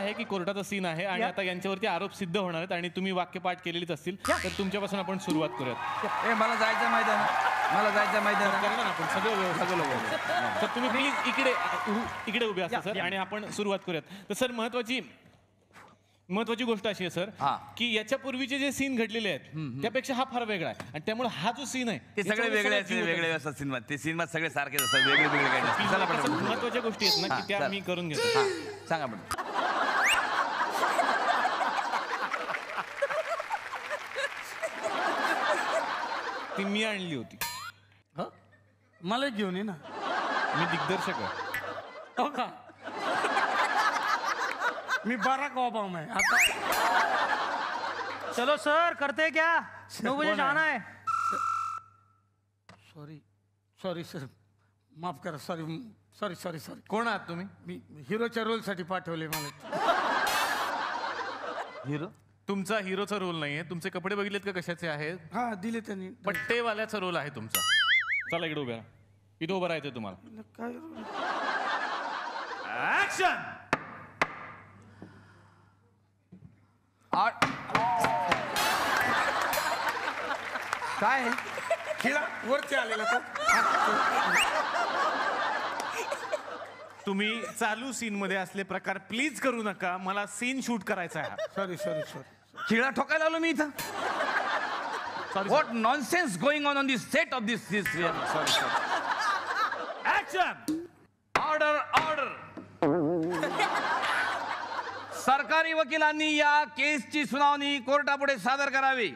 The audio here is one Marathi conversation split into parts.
आहे की कोर्टाचा सीन आहे आणि आता यांच्यावरती आरोप सिद्ध होणार आहेत आणि तुम्ही वाक्यपाठ केलेलीच असतील तर तुमच्यापासून आपण सुरुवात करूयात. मला जायचं मैदान, मला जायचं मैदान. करणार आपण सगळं. तर तुम्ही प्लीज इकडे उभे असता सर आणि आपण सुरुवात करूयात. तर सर महत्वाची गोष्ट अशी आहे सर की याच्यापूर्वीचे जे सीन घडलेले आहेत त्यापेक्षा हा फार वेगळा आहे आणि त्यामुळे हा जो सीन आहे ते सगळे वेगळे असतात सिनेमात. ते सिनेमात सगळे सारखेच असतात, वेगळे काही नसतात. महत्वाच्या गोष्टी आहेत ना की त्या मी करून घेतो. सांगा पण. ती मी आणली होती. मला घेऊन ये ना, मी दिग्दर्शक आहे. हो का? मी बराक ओबामा है आता. चलो सर, करते क्या? 9 बजे जाना है. सॉरी सर, माफ करा. सॉरी. कोण आहात तुम्ही? मी हिरोच्या रोलसाठी पाठवले मला. हिरो? तुमचा हिरोचा रोल नाहीये. तुमचे कपडे बघितलेत का कशाचे आहेत? हा, दिले त्यांनी. पट्टेवाल्याचा रोल आहे तुमचा. चला इकडे उभ्या. इथं उभं राहायचंय तुम्हाला. काय ऍक्शन. काय खिळा वरती आलेला तो. तुम्ही चालू सीन मध्ये असले प्रकार प्लीज करू नका. मला सीन शूट करायचा आहे. सॉरी. खिळा ठोकायला आलो मी इथं. What nonsense going on this set of this sorry. Action. Order. सरकारी वकिलांनी या केसची सुनावणी कोर्टापुढे सादर करावी.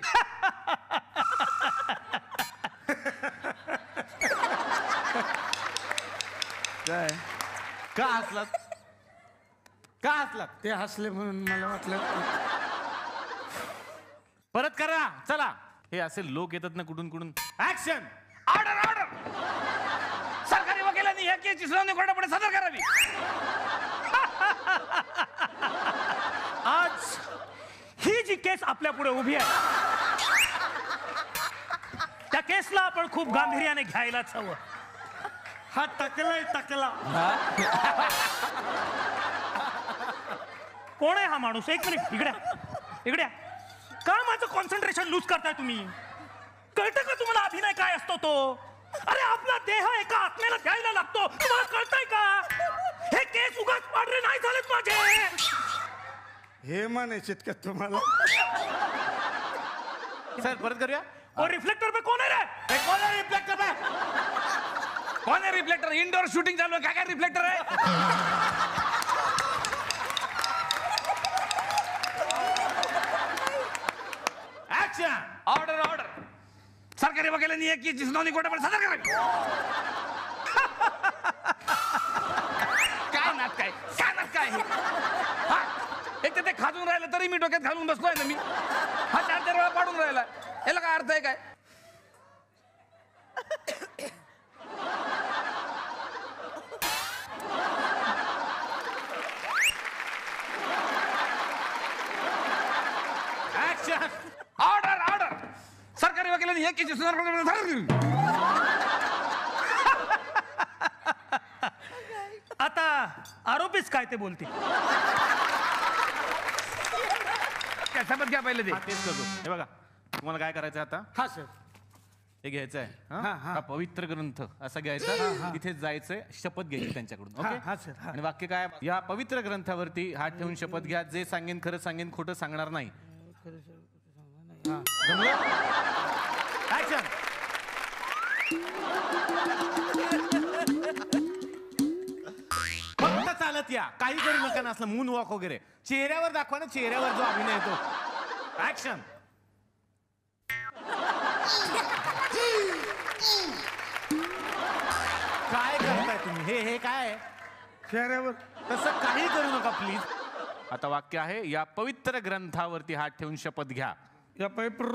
काय? का हसलात? ते हसले म्हणून मला वाटलं. परत करा. चला. हे असे लोक येतात ना कुठून. ऍक्शन. ऑर्डर. सरकारी वकिलांनी या केसची सुनावणी कोर्टापुढे सादर करावी. आज ही जी केस आपल्या पुढे उभी आहे त्या केसला आपण खूप गांभीर्याने घ्यायलाच हवं. हा टकला. कोण आहे हा माणूस? एक मिनिट इकडे. का माझं कॉन्सन्ट्रेशन लूज करताय तुम्ही? कळतं का तुम्हाला अभिनय काय असतो तो? अरे आपला देह एका आत्म्याला द्यायला लागतो. तुम्हाला कळतंय का? हे केस उगाच पांढरे नाही झालेत माझे. हे म्हणायचे का तुम्हाला? सर परत करूया. और रिफ्लेक्टर पे कौन है रे? कौन है रिफ्लेक्टर पे? कौन है रिफ्लेक्टर? इंडोर शूटिंग चालू आहे. काय रिफ्लेक्टर आहे? ऍक्शन. ऑर्डर. सरकारी वकिलांनी या केसची सुनावणी कोर्टापुढे सादर करावी. काय नात काय एक तर ते खाजून राहिलं तरी मी डोक्यात घालून बसलोय ना मी. हा 4 वेळा पाडून राहिला. याला काय अर्थ आहे काय? ऍक्शन. ऑर्डर. सरकारी वकिलांनी या केसची सुनावणी कोर्टापुढे सादर करावी. आता आरोपीच काय ते बोलते. काय शपथ घ्या पहिले ते. तेच करतो. हे बघा तुम्हाला काय करायचं आता? हा सर. हे घ्यायचं आहे. हा पवित्र ग्रंथ असा घ्यायचा. तिथे जायचंय, शपथ घ्यायची त्यांच्याकडून. ओके. हा सर. आणि वाक्य काय? या पवित्र ग्रंथावरती हात ठेवून शपथ घ्या. जे सांगेन खरं सांगेन, खोटं सांगणार नाही. ऍक्शन. फक्त चालत या. काही करू नका. नसलं मून वॉक वगैरे. चेहऱ्यावर दाखवा ना. चेहऱ्यावर जो अभिनय येतो. ऍक्शन. काय करताय तुम्ही? हे काय आहे? चेहऱ्यावर तसं काही करू नका प्लीज. आता वाक्य आहे या पवित्र ग्रंथावरती हात ठेवून शपथ घ्या. या पेपर.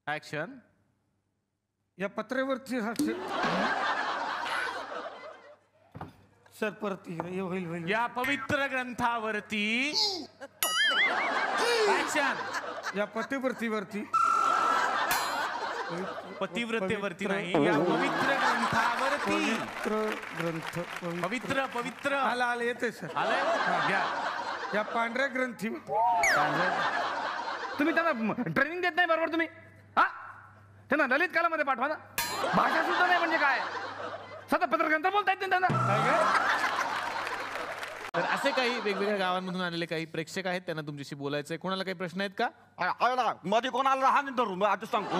ऍक्शन. या पत्र्यावरती सर परत होईल. या पवित्र ग्रंथावरती ऍक्शन. या पतिवरती पतिव्रतेवरती नाही, या पवित्र ग्रंथावरती. पवित्र ग्रंथ पवित्र पवित्र आला आला येते सर आलंय घ्या. या पांढऱ्या ग्रंथीवर तुम्ही त्यांना ट्रेनिंग देत नाही बरोबर तुम्ही हा त्यांना ललित कलामध्ये पाठवा ना. भाषा सुद्धा नाही म्हणजे काय सतत पत्रग्रंथ बोलता येत नाही त्यांना. तर असे काही वेगवेगळ्या गावांमधून आलेले काही प्रेक्षक आहेत, त्यांना तुमच्याशी बोलायचंय. कोणाला काही प्रश्न आहेत का? मध्ये कोणाला राहा नाही धरून आता सांगतो.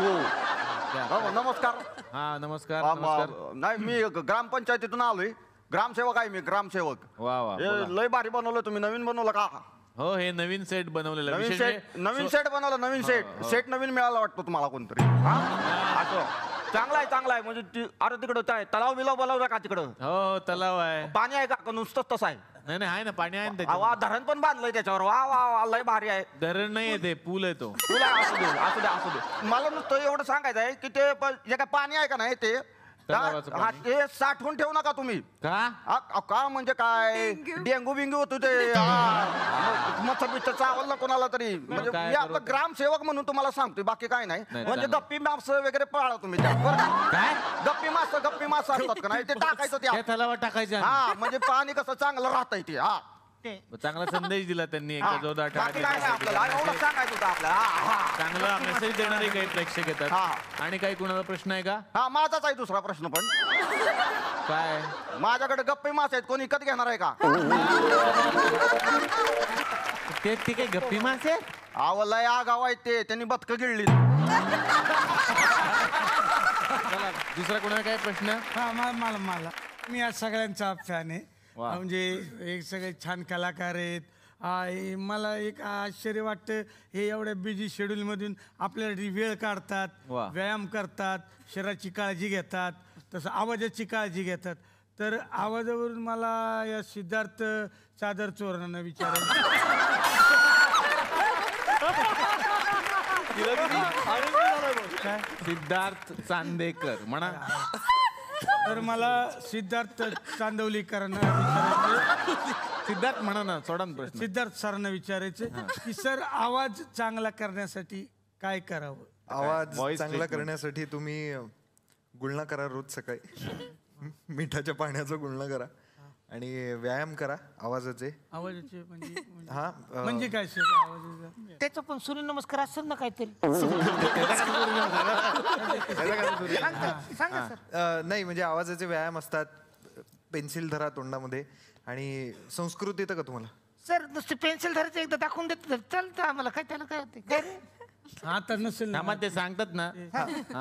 नमस्कार. हा नमस्कार नमस्कार. नाही मी ग्रामपंचायतीतून आलोय. ग्रामसेवक आहे मी, ग्रामसेवक. वा वा हे लय भारी बनवलं तुम्ही. नवीन बनवलं का? हो हे नवीन सेट बनवलेलं आहे. नवीन विशेष सेट नवीन सेट बनवलं. नवीन सेट नवीन मिळाला वाटतो तुम्हाला कोणतरी. हा असं चांगला आहे चांगला आहे. म्हणजे अरे तिकडं काय तलाव बिलाव बनवला का तिकडं? हो तलाव आहे. पाणी आहे का नुसतंच तसं आहे? नाही नाही आहे ना, पाणी आहे ना वा त्याच्यात. धरण पण बांधलंय त्याच्यावर. वा वा वा लय भारी आहे. धरण नाही ते पूल आहे तो. तुला असू दे असू दे असू दे. मला नुसतं एवढं सांगायचं आहे की ते जे काय पाणी आहे का नाही ते तलावाचं हा, पाणी. ते साठवून ठेवू नका तुम्ही. का? का म्हणजे काय डेंगू बिंगू होतो ते. मच्छर बिच्छर चावलं कोणाला तरी. म्हणजे काय मी आपलं करू? ग्रामसेवक म्हणून तुम्हाला सांगतोय, बाकी काय नाही. नाही, म्हणजे चांगलं. गप्पी मासं वगैरे पाळा तुम्ही त्यात, बरं का? काय गप्पी मासं असतात का नाही ते टाकायचं त्या त्या. तलावात टाकायचं आहे. हा म्हणजे पाणी कसं चांगलं राहतंय ते. हा चांगला संदेश दिला त्यांनी हा. एकदा जोरदार टाळ्या बाकी काय नाही आपल्याला. देण्यासाठी. एवढं सांगायचं होतं आपल्याला. हा चांगला मेसेज देणारे काही प्रेक्षक येतात. हा. आणि काही कुणाला प्रश्न आहे का? हा माझाच आहे दुसरा प्रश्न पण. काय माझ्याकडे गप्पी मास आहेत, कोणी विकत घेणार आहे का? ते काही गप्पी मास आहे? आवला या गाव आहेत ते, त्यांनी बदकं गिळली. चला दुसरा कुणाला काय प्रश्न? हा मला मला मी या सगळ्यांचा फॅन आहे. वा. म्हणजे एक सगळे छान कलाकार आहेत. मला एक आश्चर्य वाटतं, हे एवढ्या बिझी शेड्यूलमधून आपल्यासाठी वेळ काढतात, वा. व्यायाम करतात, शरीराची काळजी घेतात, तसं आवाजाची काळजी घेतात. तर आवाजावरून मला या सिद्धार्थ चादर चोरांना विचारायचं. सिद्धार्थ चांदेकर म्हणा. तर मला सिद्धार्थ चांदवलीकरांना विचारायचं, सिद्धार्थ म्हणा ना, सोडा ना प्रश्न. सिद्धार्थ सरांना विचारायचे की सर आवाज चांगला करण्यासाठी काय करावं? आवाज Voice चांगला treatment. करण्यासाठी तुम्ही गुळणा करा रोज सकाळी. मिठाच्या पाण्याचा गुळणा करा आणि व्यायाम करा आवाजाचे. आवाजाचे म्हणजे हा म्हणजे काय सर आवाजाचा? त्याचं पण सूर्यनमस्कार असेल ना काहीतरी. सांगा सर. नाही म्हणजे आवाजाचे व्यायाम असतात. पेन्सिल धरा तोंडामध्ये. आणि संस्कृत येतं का तुम्हाला? सर नुसते पेन्सिल धरायचं एकदा दाखवून देत तर चालतं आम्हाला. काय त्याला काय होते काय रे? हा तर नसेल ना. ते सांगतात ना.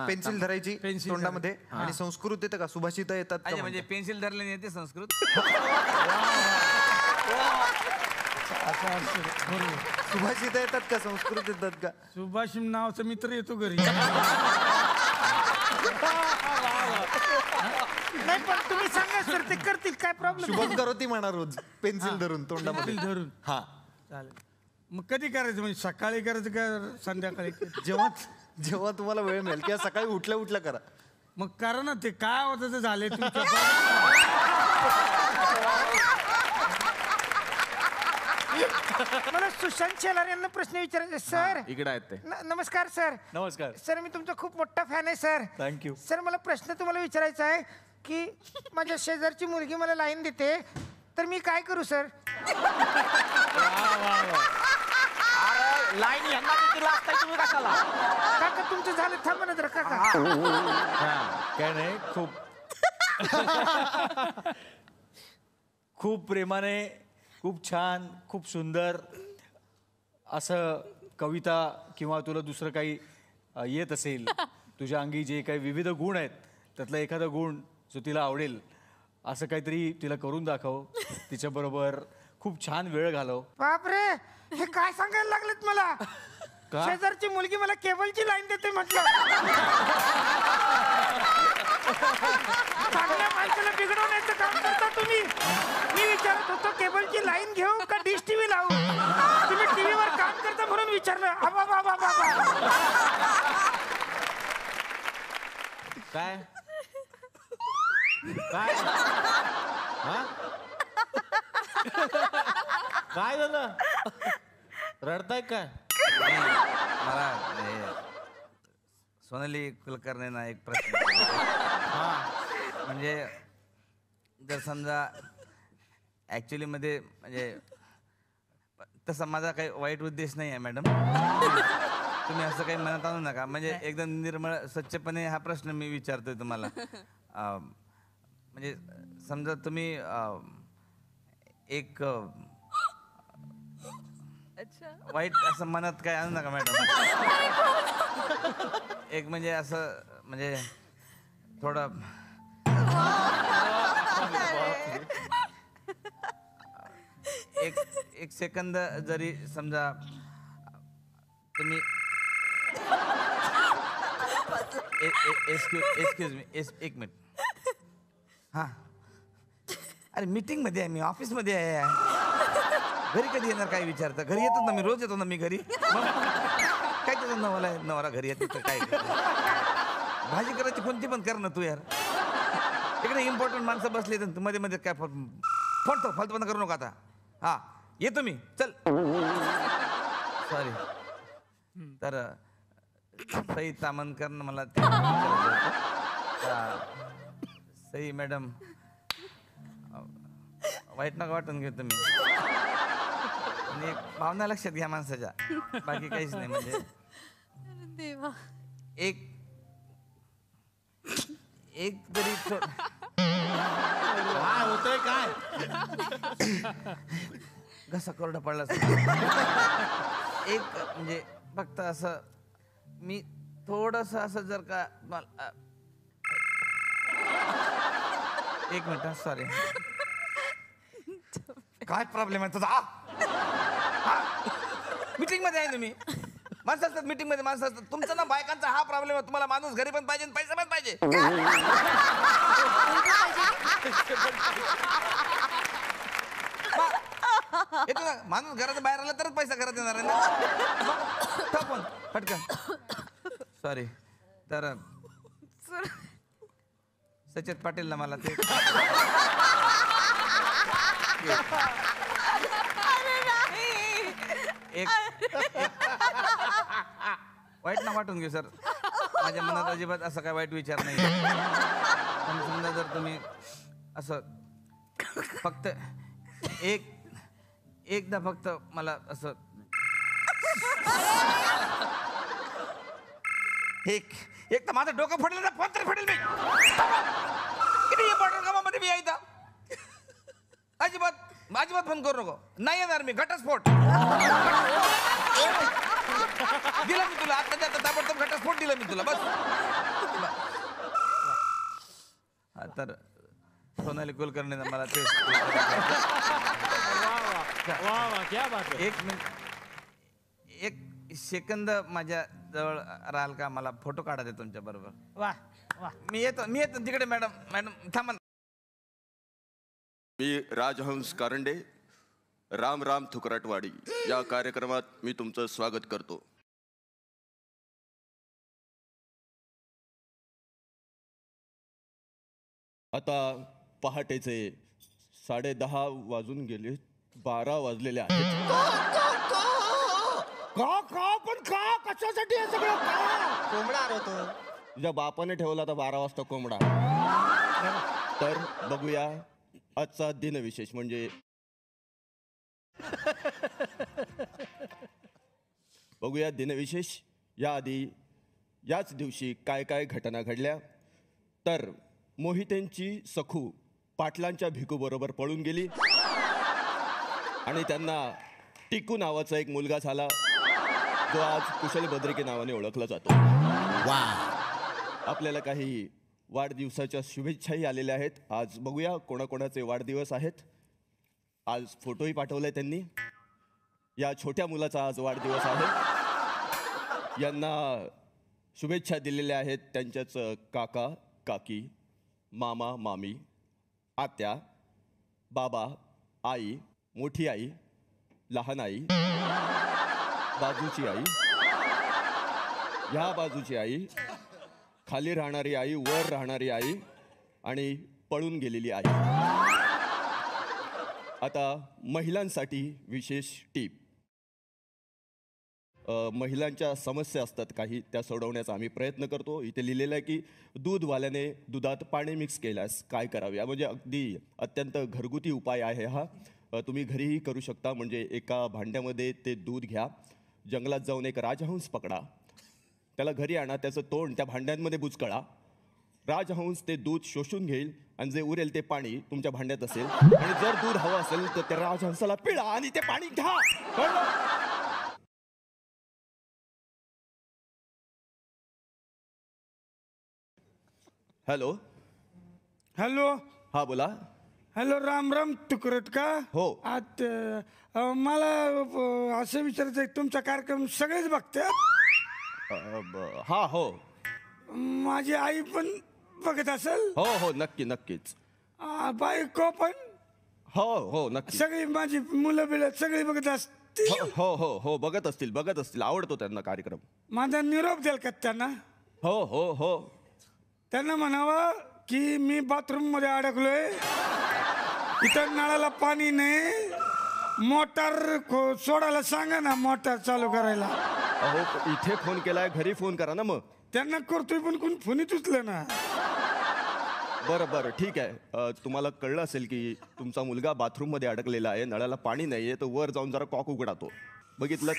पेन्सिल धरायची पेन्सिल तोंडामध्ये. आणि संस्कृत येतं का? सुभाषित येतात का म्हणजे म्हणतात? पेन्सिल धरले येते संस्कृत. असं असेल. बरोबर. सुभाषित येतात का? संस्कृत येतात का? सुभाषिम नावाचा मित्र येतो घरी. नाही पण तुम्ही सांगा सर, ते करतील काय प्रॉब्लेम. शुभम करोती म्हणा रोज पेन्सिल धरून तोंडामध्ये. पेन्सिल धरून. हा चालेल. मग कधी करायचं, म्हणजे सकाळी करायचं का संध्याकाळी? जेव्हा जेव्हा तुम्हाला वेळ मिळेल किंवा सकाळी उठल्या उठल्या करा. मग करा ना. ते काय आवाजाचं झालंय तुमच्या? मला सुशांत शेलार यांना प्रश्न विचारायचे सर. इकडे आहेत ते. नमस्कार सर. नमस्कार. सर मी तुमचा खूप मोठा फॅन आहे सर. थँक्यू. सर मला प्रश्न तुम्हाला विचारायचा आहे की माझ्या शेजारची मुलगी मला लाईन देते, तर मी काय करू सर? लाईन यांना किती लागताय तुम्ही कशाला? काका तुमचं झालं, थांबा ना जरा काका. काय नाही, खूप प्रेमाने, खूप छान, खूप सुंदर असं कविता किंवा तुला दुसरं काही येत असेल, तुझ्या अंगी जे काही विविध गुण आहेत त्यातला एखादा गुण जो तिला आवडेल असं काहीतरी तिला करून दाखव. तिच्याबरोबर खूप छान वेळ घालव. बापरे, हे काय सांगायला लागलेत मला? शेजारची मुलगी मला केबलची लाईन देते म्हटलं. चांगल्या माणसाला बिघडवण्याचं काम करता तुम्ही. मी विचारत होतो केबलची लाईन घेऊ का डिश टीव्ही लावू? तुम्ही टीव्हीवर काम करता म्हणून विचारलं. आबा बाबा बाबा. काय काय हा? काय झालं? रडताय काय? मला सोनाली कुलकर्णींना एक प्रश्न विचारायचा. म्हणजे जर समजा ॲक्च्युली मध्ये म्हणजे तसा माझा काही वाईट उद्देश नाही आहे मॅडम. तुम्ही असं काही मनात आणू नका. म्हणजे एकदम निर्मळ स्वच्छपणे हा प्रश्न मी विचारतोय तुम्हाला. म्हणजे समजा तुम्ही एक वाईट असं मनात काय आणू नका मॅडम. एक म्हणजे असं म्हणजे थोडं एक सेकंद जरी समजा तुम्ही एक्सक्यूज मी एक मिनिट. हां अरे मीटिंग मध्ये आहे मी, ऑफिस मध्ये आहे. घरी कधी येणार काय विचारता? घरी येतो ना मी, रोज येतो ना मी घरी. काय त्याचं नवरा घरी येते तर काय भाजी करायची कोणती पण कर ना तू यार. इकडे इम्पॉर्टंट माणसं बसली तर मध्ये मध्ये काय फोडतो फालतूपणा करू नका आता. हा येतो मी, चल. सॉरी. तर सई तामणकरनं मला ते विचारायचं होतं. सई मॅडम वाईट नका वाटून घेऊ तुम्ही. आणि एक भावना लक्षात घ्या माणसाच्या, बाकी काहीच नाही. म्हणजे एक जरी काय होतंय काय? घसा कोरडा पडला. एक म्हणजे फक्त असं मी थोडस असं जर का एक मिनिट सॉरी. काय प्रॉब्लेम आहे तुझा? मीटिंग मध्ये आहे तुम्ही. माणसं असतात मीटिंग मध्ये, माणसं असतात. तुमचा ना बायकांचा हा प्रॉब्लेम आहे. तुम्हाला माणूस घरी पण पाहिजे, पैसे पण पाहिजे. येतो ना माणूस घराच्या बाहेर आला तरच पैसा घरात येणार आहे ना. पण पटकन सॉरी. तर सचित पाटील ना मला ते एक वाईट ना वाटून घेऊ सर. माझ्या मनात अजिबात असं काय वाईट विचार नाही. पण समजा जर तुम्ही असं फक्त एकदा फक्त मला असं एक तर माझं डोकं फडलं ना, पत्र फडेल मी. किती इम्पॉर्टंट कामामध्ये मी यायचा. अजिबात फोन करू नको. नाही येणार मी. घटस्फोट दिला मी तुला. आता ताबडतोब घटस्फोट दिला मी तुला. बस. तर सोनाली कुलकर्णीने मला ते एक मिनिट एक सेकंद माझ्या जवळ राहाल का? मला फोटो काढायचे तुमच्या बरोबर. वा वा. मी येतो तिकडे. मॅडम थांबा. मी राजहंस कारंडे, राम राम थुकराटवाडी या कार्यक्रमात मी तुमचं स्वागत करतो. आता पहाटेचे 10:30 वाजून गेले. 12 वाजलेले आहेत. का कशासाठी हे सगळं का? कोंबडा होतो. तुझ्या बापाने ठेवला आता 12 वाजता कोंबडा. तर बघूया आजचा दिनविशेष. म्हणजे बघूया दिनविशेष. याआधी याच दिवशी काय काय घटना घडल्या. तर मोहितेंची सखू पाटलांच्या भिकूबरोबर पळून गेली आणि त्यांना टिकू नावाचा एक मुलगा झाला, जो आज कुशल बद्रिके नावाने ओळखला जातो. आपल्याला काही वाढदिवसाच्या शुभेच्छाही आलेल्या आहेत. आज बघूया कोणाकोणाचे वाढदिवस आहेत. आज फोटोही पाठवलाय त्यांनी. या छोट्या मुलाचा आज वाढदिवस आहे. यांना शुभेच्छा दिलेल्या आहेत त्यांच्याच काका काकी, मामा मामी, आत्या, बाबा, आई, मोठी आई, लहान आई, बाजूची आई, ह्या बाजूची आई, खाली राहणारी आई, वर राहणारी आई आणि पळून गेलेली आई. आता महिलांसाठी विशेष टीप. महिलांच्या समस्या असतात काही, त्या सोडवण्याचा आम्ही प्रयत्न करतो. इथे लिहिलेलं आहे की दूधवाल्याने दुधात पाणी मिक्स केल्यास काय करावे, म्हणजे अगदी अत्यंत घरगुती उपाय आहे हा. तुम्ही घरीही करू शकता. म्हणजे एका भांड्यामध्ये ते दूध घ्या, जंगलात जाऊन एक राजहंस पकडा, त्याला घरी आणा, त्याचं तोंड त्या भांड्यांमध्ये बुचकळा. राजहंस ते दूध शोषून घेईल आणि जे उरेल ते पाणी तुमच्या भांड्यात असेल. आणि जर दूध हवं असेल तर त्या राजहंसाला पिळा आणि ते पाणी घ्या. कळलं? हॅलो. हॅलो. हा बोला. हॅलो, राम राम तुकरट का? हो. मला असं विचारायचं आहे, तुमचा कार्यक्रम सगळेच बघतात? हा हो. माझी आई पण बघत असेल? हो हो नक्की नक्कीच. बायको पण? हो हो नक्की. सगळी माझी मुलं बिलं सगळी बघत असतील? हो हो हो बघत असतील. आवडतो त्यांना कार्यक्रम. माझा निरोप द्याल का त्यांना? हो हो हो. त्यांना म्हणावं की मी बाथरूम मध्ये अडकलोय, इथं नळाला पाणी नाही, मोटार सोडायला सांगा ना, मोटार चालू करायला. अहो इथे फोन केलाय, घरी फोन करा ना मग. त्यांना करतोय पण कोण फोनच उचलं ना. बरं ठीक आहे. तुम्हाला कळलं असेल की तुमचा मुलगा बाथरूम मध्ये अडकलेला आहे, नळाला पाणी नाहीये, तर वर जाऊन जरा कॉक उघडातो. बघितलं,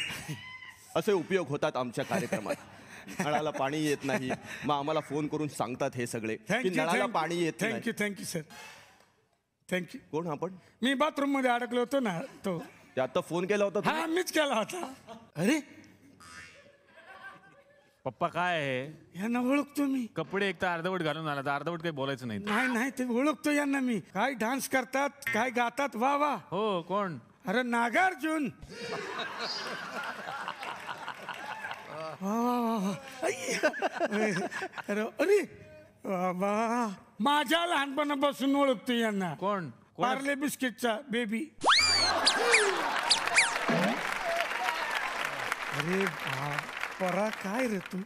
असे उपयोग होतात आमच्या कार्यक्रमात. नळाला पाणी येत नाही, मग आम्हाला फोन करून सांगतात हे सगळे की नळाला पाणी येत नाही. Thank you sir, thank you. कोण आपण? मी बाथरूम मध्ये अडकलो होतो ना, तो आता फोन केला होता. हा मीच केला होता. अरे पप्पा काय आहे? यांना ओळखतो मी. कपडे एक तर अर्धवट घालून आला, तर अर्धवट काही बोलायचं नाही. नाही ते ओळखतो यांना मी. काय डान्स करतात, काय गातात, वा वा. हो कोण? अरे नागार्जुन. अरे बाबा, माझ्या लहानपणापासून ओळखतो यांना. कोण? पार्ले बिस्किटचा बेबी. अरे परा काय रे तू?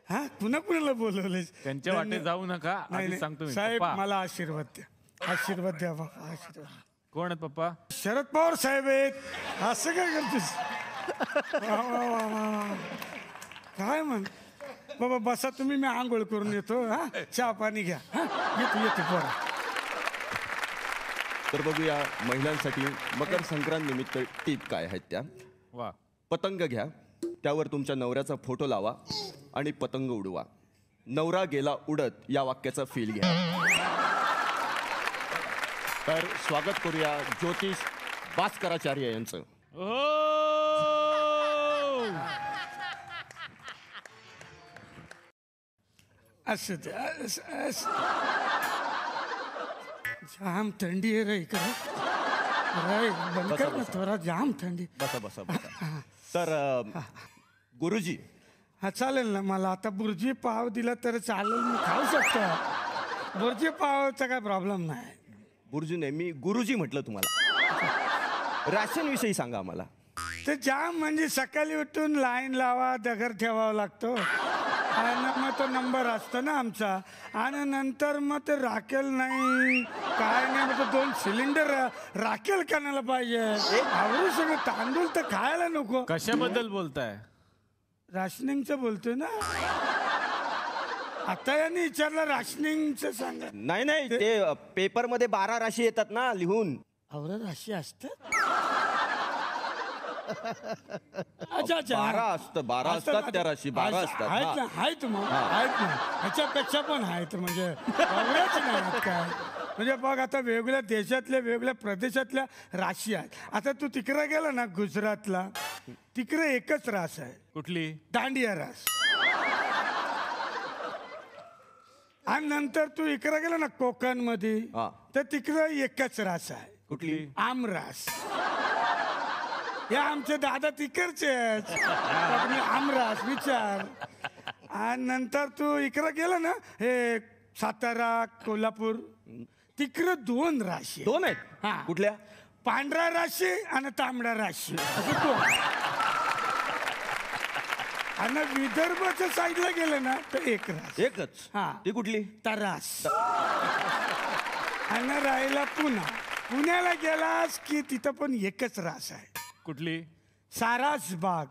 हा पुन्हा कुणाला बोलवलंय? त्यांच्या वाटे जाऊ नका, आधीच सांगतो मी. साहेब पप्पा. मला आशीर्वाद द्या, आशीर्वाद द्या बाबा, आशीर्वाद. कोण आहेत पप्पा? शरद पवार साहेब आहेत. असं काय करतोस? काय म्हण बाबा, बसा तुम्ही, मी आंघोळ करून येतो. हा चहा पाणी घ्या. येतो पोरा. तर बघूया महिलांसाठी मकर संक्रांत निमित्त टीप काय आहेत त्या. वा. पतंग घ्या, त्यावर तुमच्या नवऱ्याचा फोटो लावा आणि पतंग उडवा. नवरा गेला उडत या वाक्याचा फील घ्या. तर स्वागत करूया ज्योतिष भास्कराचार्य यांचं. असं जाम थंडी आहे रे इकडे. बंद कर ना थोडा, जाम थंडी. बसा. तर गुरुजी. हा चालेल ना, मला आता बुर्जी पाव दिला तर चालेल, मी खाऊ शकतो. बुर्जी पावचा काय प्रॉब्लेम नाही. बुर्जी नाही, मी गुरुजी म्हटलं तुम्हाला. राशन विषयी सांगा आम्हाला. ते जाम म्हणजे सकाळी उठून लाईन लावा, दगर ठेवावा लागतो, आणि मग तो नंबर असतो ना आमचा, आणि नंतर मग ते राखेल नाही काय नाही, मग तो 2 सिलेंडर राखेल कानाला पाहिजे. आवडू सगळं तांदूळ तर खायला नको. कशाबद्दल बोलताय? राशनिंगचं बोलतोय ना. आता यांनी विचारलं राशनिंगचं सांगा. नाही ते पेपर मध्ये 12 राशी येतात ना लिहून. आवरा राशी असतात? अच्छा 12 असतात त्या राशी. 12 असतात. आहेत मग, आहेत ना, ह्याच्यापेक्षा पण आहेत. म्हणजे एवढ्याच नाहीत काय. म्हणजे बघ, आता वेगवेगळ्या देशातल्या वेगवेगळ्या प्रदेशातल्या राशी आहेत. आता तू तिकडे गेला ना गुजरातला, तिकडे एकच रास आहे. कुठली? दांडिया रास. आणि नंतर तू इकडे गेला ना कोकण मध्ये, तर तिकडे एकच रास आहे. कुठली? आमरास. या आमचे दादा तिकडचे आमरास विचार. आणि नंतर तू इकडे गेला ना, हे सातारा कोल्हापूर, तिकडे 2 राशी. 2 आहेत? हा. कुठल्या? पांढरा राशी आणि तांबडा राशी, असं 2. आणि विदर्भाच्या साईडला गेलं ना तर 1 रास. एकच? हा. ती कुठली? तरास. आणि राहिला पुण्याला गेलास की तिथं पण एकच रास आहे. कुठली? सारास बाग.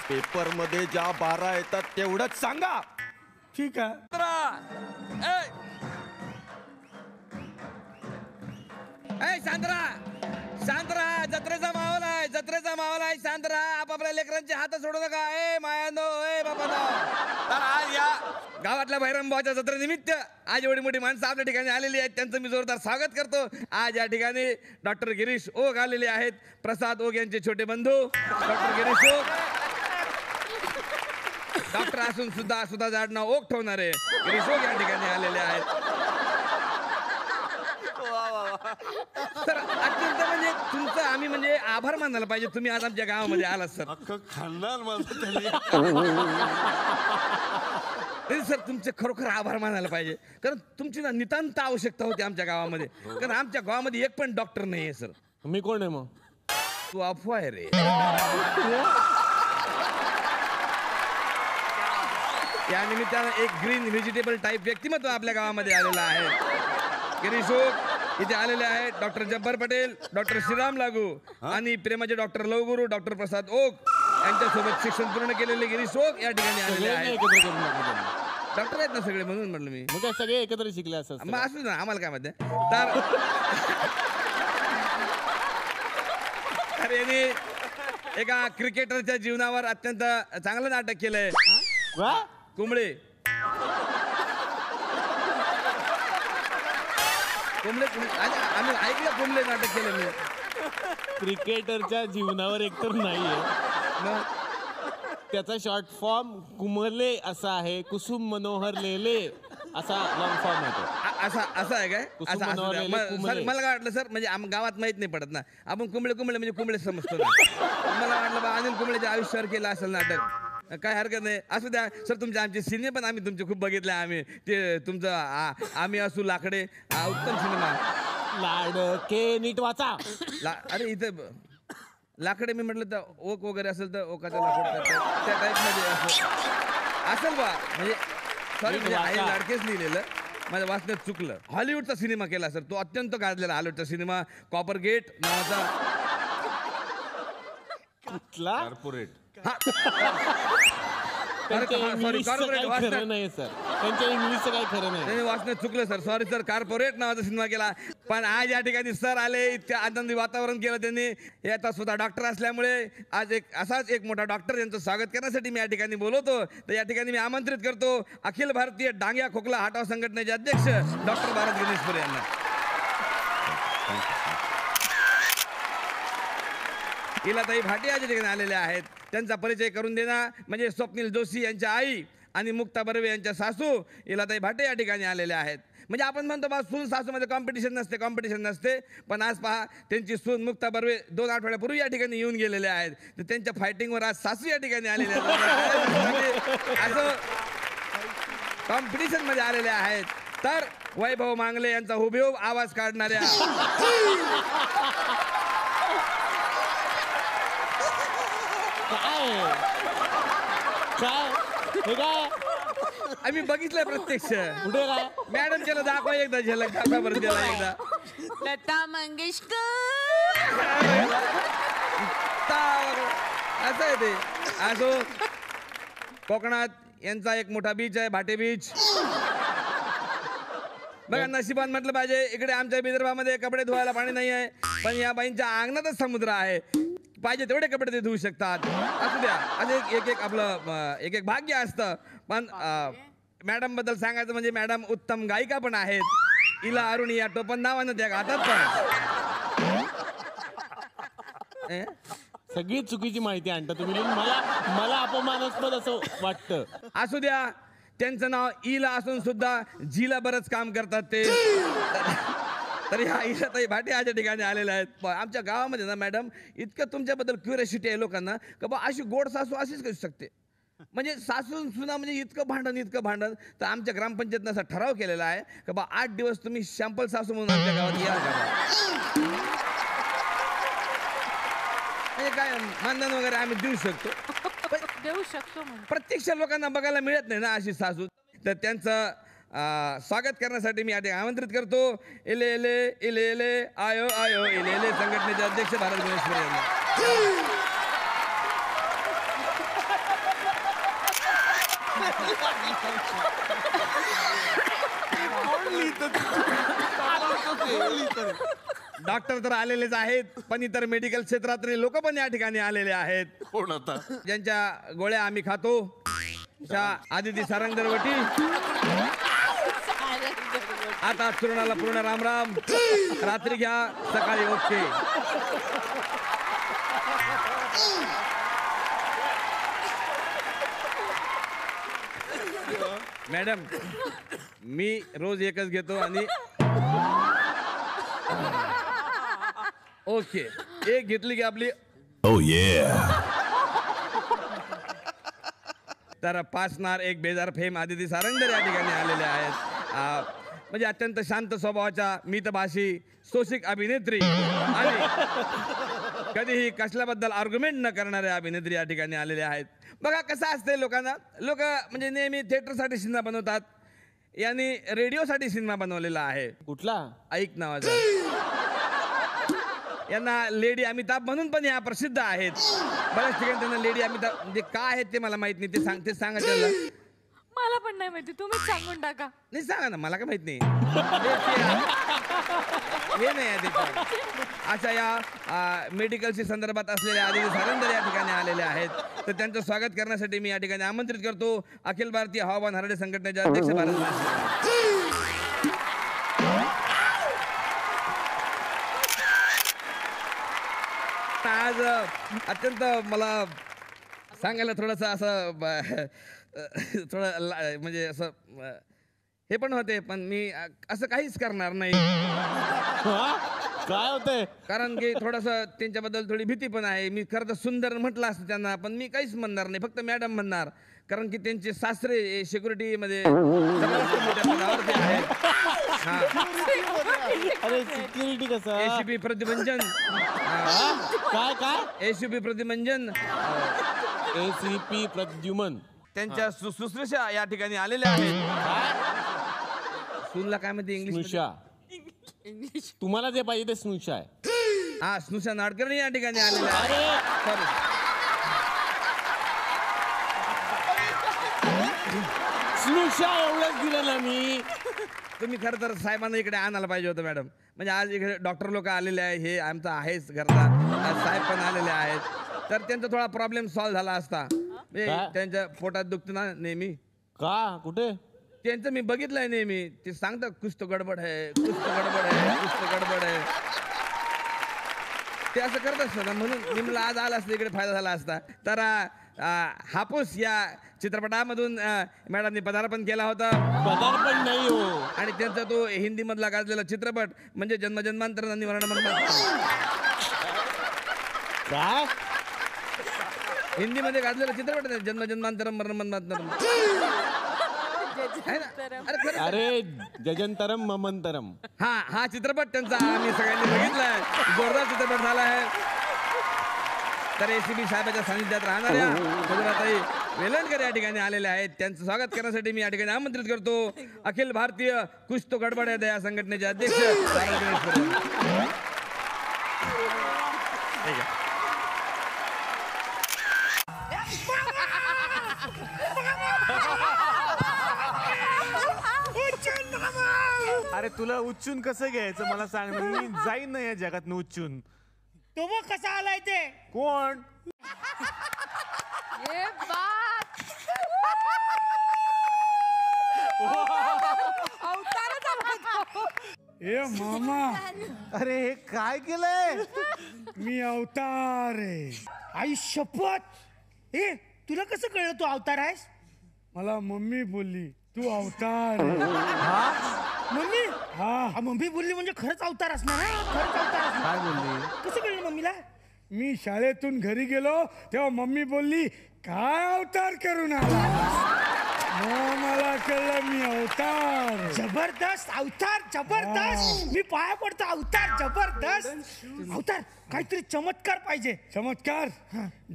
पेपरमध्ये ज्या 12 येतात तेवढंच सांगा. ठीक आहे. शांतरा जत्रेचा माहोल आहे, जत्रेचा माहोल आहे. शांतरा आपापल्या लेकरांचे हात सोडू नका. मायानो बाबानो. तर आज या गावातल्या भैरमभावाच्या जत्रेनिमित्त आज एवढी मोठी माणसं आपल्या ठिकाणी आलेली आहेत, त्यांचं मी जोरदार स्वागत करतो. आज या ठिकाणी डॉक्टर गिरीश ओक आलेले आहेत, प्रसाद ओक यांचे छोटे बंधू डॉक्टर गिरीश ओक, डॉक्टर असून सुद्धा जाडना ओक ठेवणारे गिरीश ओक या ठिकाणी आलेले आहेत. तर अत्यंत म्हणजे तुमचं आम्ही म्हणजे आभार मानायला पाहिजे, तुम्ही आज आमच्या गावामध्ये आलात सर. सर तुमचे खरोखर आभार मानायला पाहिजे, कारण तुमची ना नितांत आवश्यकता होती आमच्या गावामध्ये, कारण आमच्या गावामध्ये एक पण डॉक्टर नाहीये सर. मी कोण आहे मग? तू अफवा आहे रे. या निमित्तानं एक ग्रीन व्हेजिटेबल टाईप व्यक्तिमत्व आपल्या गावामध्ये आलेलं आहे. गिरीश ओक इथे आलेले आहेत, डॉक्टर जब्बार पटेल, डॉक्टर श्रीराम लागू आणि प्रेमाचे डॉक्टर लवगुरु डॉक्टर प्रसाद ओक यांच्यासोबत शिक्षण पूर्ण केलेले गिरीश ओक या ठिकाणी आलेले आहेत. डॉक्टर आहेत ना सगळे, म्हणून म्हटलं मी. मग सगळे एकत्र शिकले असं मग असू ना, आम्हाला काय माहिती. तर यांनी एका क्रिकेटरच्या जीवनावर अत्यंत चांगलं नाटक केलंय, कुंबळे. आम्ही ऐकलं कुंबळे नाटक केलं मी. क्रिकेटरच्या जीवनावर एकतर नाहीये, त्याचा शॉर्ट फॉर्म कुमले असा आहे, कुसुम मनोहर लेले असा लॉंग फॉर्म येतो. असं आहे काय? मला काय वाटलं सर, म्हणजे गावात माहित नाही पडत ना, आपण कुंबळे म्हणजे कुंबळे समजतो ना. मला वाटलं बा अनिल कुंबळेच्या आयुष्यावर केलं असेल नाटक. काय हरकत नाही, असू द्या सर. तुमचे आमचे सिनेमे पण आम्ही तुमचे खूप बघितले. आम्ही ते तुमचं आम्ही असू लाकडे उत्तम सिनेमा. लाडके नीट वाचा. अरे इथं लाकडे मी म्हटलं तर ओक वगैरे असेल तर ओकाचा लाकूड त्या टाईप मध्ये असेल बा. म्हणजे सॉरी आहे लाडकेच लिहिलेलं, माझ्या वाचण्यात चुकलं. हॉलिवूडचा सिनेमा केला सर तो, अत्यंत गाजलेला हॉलिवूडचा सिनेमा कॉपर गेट नावाचा. कॉर्पोरेट. खरं नाही सर, त्यांच्या इंग्लिशचं काही खरं नाही. वाचण्यात चुकलं सर, सॉरी सर. कॉर्पोरेट नावाचा सिनेमा केला. पण आज या ठिकाणी सर आले, इतक्या आनंदी वातावरण केलं त्यांनी. हे आता स्वतः डॉक्टर असल्यामुळे आज असाच एक मोठा डॉक्टर यांचं स्वागत करण्यासाठी मी या ठिकाणी बोलवतो. तर या ठिकाणी मी आमंत्रित करतो अखिल भारतीय डांग्या खोकला हटाव संघटनेचे अध्यक्ष डॉक्टर भारत गणेशपुरे यांना. इलाताई भाटे या ठिकाणी आलेल्या आहेत, त्यांचा परिचय करून देणार म्हणजे स्वप्नील जोशी यांच्या आई आणि मुक्ता बर्वे यांच्या सासू इलाताई भाटे या ठिकाणी आलेल्या आहेत. म्हणजे आपण म्हणतो बा सून सासूमध्ये कॉम्पिटिशन नसते, पण आज पहा त्यांची सून मुक्ता बर्वे 2 आठवड्यापूर्वी या ठिकाणी येऊन गेलेल्या आहेत. तर त्यांच्या फायटिंगवर आज सासू या ठिकाणी आलेल्या आहेत, असं कॉम्पिटिशन मध्ये आलेले आहेत. तर वैभव मांगले यांचा हुबेहूब आवाज काढणाऱ्या आम्ही बघितलंय प्रत्यक्ष. कुठे काय मॅडम त्याला दाखवा एकदा, झलक दाखवा बरं त्याला एकदा. लता मंगेशकर असं आहे ते. असो कोकणात यांचा एक मोठा बीच आहे, भाटे बीच. बघा नशिबान म्हटलं पाहिजे, इकडे आमच्या विदर्भामध्ये कपडे धुवायला पाणी नाही आहे, पण या बाईंच्या अंगणातच समुद्र आहे. पाहिजे तेवढे कपडे ते धुवू शकतात. असू द्या, असे एक आपलं एक भाग्य असतं. पण मॅडम बद्दल सांगायचं म्हणजे मॅडम उत्तम गायिका पण आहेत. इला अरुणी या टोपण नावानं त्या गातात पण. सगळी चुकीची माहिती आणता तुम्ही. मला अपमानास्पद असं वाटतं. असू द्या, त्यांचं नाव इला असून सुद्धा जीला बरंच काम करतात ते. तर ह्या इलाताई भाटे याच्या ठिकाणी आलेल्या आहेत. आमच्या गावामध्ये ना मॅडम इतकं तुमच्याबद्दल क्युरियोसिटी आहे लोकांना का बा अशी गोड सासू अशीच करू शकते. म्हणजे सासू सुना म्हणजे इतकं भांडण. तर आमच्या ग्रामपंचायतनं असा ठराव केलेला आहे का बा 8 दिवस तुम्ही शॅम्पल सासू म्हणून आमच्या गावात या. म्हणजे काय मानधन वगैरे आम्ही देऊ शकतो. प्रत्यक्ष लोकांना बघायला मिळत नाही ना अशी सासू. तर त्यांचं स्वागत करण्यासाठी मी आता आमंत्रित करतो इले आयो संघटनेचे अध्यक्ष भारत गणेशपुरे यांना. डॉक्टर तर आलेलेच आहेत पण इतर मेडिकल क्षेत्रातले लोक पण या ठिकाणी आलेले आहेत. कोण आता? ज्यांच्या गोळ्या आम्ही खातो त्या आदिती सारंगदरवटी. आता चूर्णाला पूर्ण रामराम. रात्री घ्या सकाळी ओके. मॅडम मी रोज एकच घेतो आणि ओके एक घेतली की आपली तर पाचनार एक बेजार फेम आदिती सारंगदर या ठिकाणी आलेले आहेत. म्हणजे अत्यंत शांत स्वभावाच्या मितभाषी सोशिक अभिनेत्री आणि कधीही कसल्याबद्दल आर्ग्युमेंट न करणारे अभिनेत्री या ठिकाणी आलेले आहेत. बघा कसं असते लोकांना, लोक म्हणजे नेहमी थिएटरसाठी सिनेमा बनवतात, यांनी रेडिओसाठी सिनेमा बनवलेला आहे. कुठला? ऐक नावाचा. यांना लेडी अमिताभ म्हणून पण या प्रसिद्ध आहेत. बऱ्याच ठिकाणी त्यांना लेडी अमिताभ म्हणजे काय आहेत ते मला माहित नाही. ते सांगा त्याला. मला पण नाही माहिती, तुम्हीच सांगून टाका. नाही सांगा ना, मला काय माहित नाही. हे नाही आहे त्याच्यात. अशा या मेडिकलशी संदर्भात असलेल्या आदिती सारंगदर या ठिकाणी आलेले आहेत. तर त्यांचं स्वागत करण्यासाठी मी या ठिकाणी आमंत्रित करतो अखिल भारतीय हवामान हरडे संघटनेचे अध्यक्ष भारत. आज अत्यंत मला सांगायला थोडंसं असं थोडं म्हणजे असं हे पण होते, पण मी असं काहीच करणार नाही. काय होतंय? कारण की थोडंसं त्यांच्याबद्दल थोडी भीती पण आहे. मी खरं तर सुंदर म्हटलं असतं त्यांना, पण मी काहीच म्हणणार नाही, फक्त मॅडम म्हणणार. कारण की त्यांचे सासरे सिक्युरिटी मध्ये मोठ्या पदावरती आहेत. अरे सिक्युरिटी कसं? एसीपी प्रतिबंधन. काय एसीपी प्रतिबंधन. ACP प्रद्युमन. त्यांच्या सुश्रुषा या ठिकाणी आलेल्या आहेत. सुनला काय म्हणते इंग्लिश? स्नुषा. तुम्हाला जे पाहिजे ते स्नुषा आहे. हा स्नुषा नाडकर्णी या ठिकाणी आलेल्या आहेत. स्नुषा एवढंच दिलं ना मी. तुम्ही खरं तर साहेबांना इकडे आणायला पाहिजे होतं मॅडम. म्हणजे आज इकडे डॉक्टर लोक आलेले आहे, हे आमचा आहेच घरचा. साहेब पण आलेले आहेत, तर त्यांचा थोडा प्रॉब्लेम सॉल्व्ह झाला असता. त्यांच्या पोटात दुखतं ना नेहमी. का? कुठे? त्यांचं मी बघितलंय नेहमी. ते सांगतात कुछ तो गडबड आहे, कुछ तो गडबड आहे, कुछ तो गडबड आहे. ते असं करत असतं ना, म्हणून मी मला आज आला असता इकडे फायदा झाला असता. तर हापूस या चित्रपटामधून मॅडमनी पदार्पण केला होता. पदार्पण नाही हो. आणि त्यांचा तो हिंदी मधला गाजलेला चित्रपट म्हणजे जन्मजन्मांतर काय हिंदी मध्ये गाजलेला चित्रपट आहे जन्मजन्मांतर मरणमंतरम. अरे जजंतरम ममंतरम. हा चित्रपट त्यांचा आम्ही सगळ्यांनी बघितलाय. जोरदार चित्रपट झाला आहे. तर एसीबी साहेबांच्या सानिध्यात राहणाऱ्या गुजराताई वेलणकर या ठिकाणी आलेल्या आहेत. त्यांचं स्वागत करण्यासाठी मी या ठिकाणी आमंत्रित करतो अखिल भारतीय कुछ तो गडबड आहे या संघटनेचे अध्यक्ष. अरे तुला उच्चून कसं घ्यायचं मला सांग ना. मी जाईन ना या जगात उच्चून. तो मग कसा आलाय ते? कोण? ए मामा, अरे हे काय केलंय? मी अवतार आहे. आई शपथ. ए तुला कसं कळलं तू अवतार आहेस? मला मम्मी बोलली तू अवतार आहे. मम्मी? हा. मम्मी बोलली म्हणजे खरंच अवतार असणार ना? खरंच अवतार असणार. काय बोलली? कसं कळलं मम्मीला? मी शाळेतून घरी गेलो तेव्हा मम्मी बोलली काय अवतार करून आला. मग मला कळलं मी अवतार. जबरदस्त अवतार, जबरदस्त. मी पाया पडतो अवतार, जबरदस्त अवतार. काहीतरी चमत्कार पाहिजे. चमत्कार?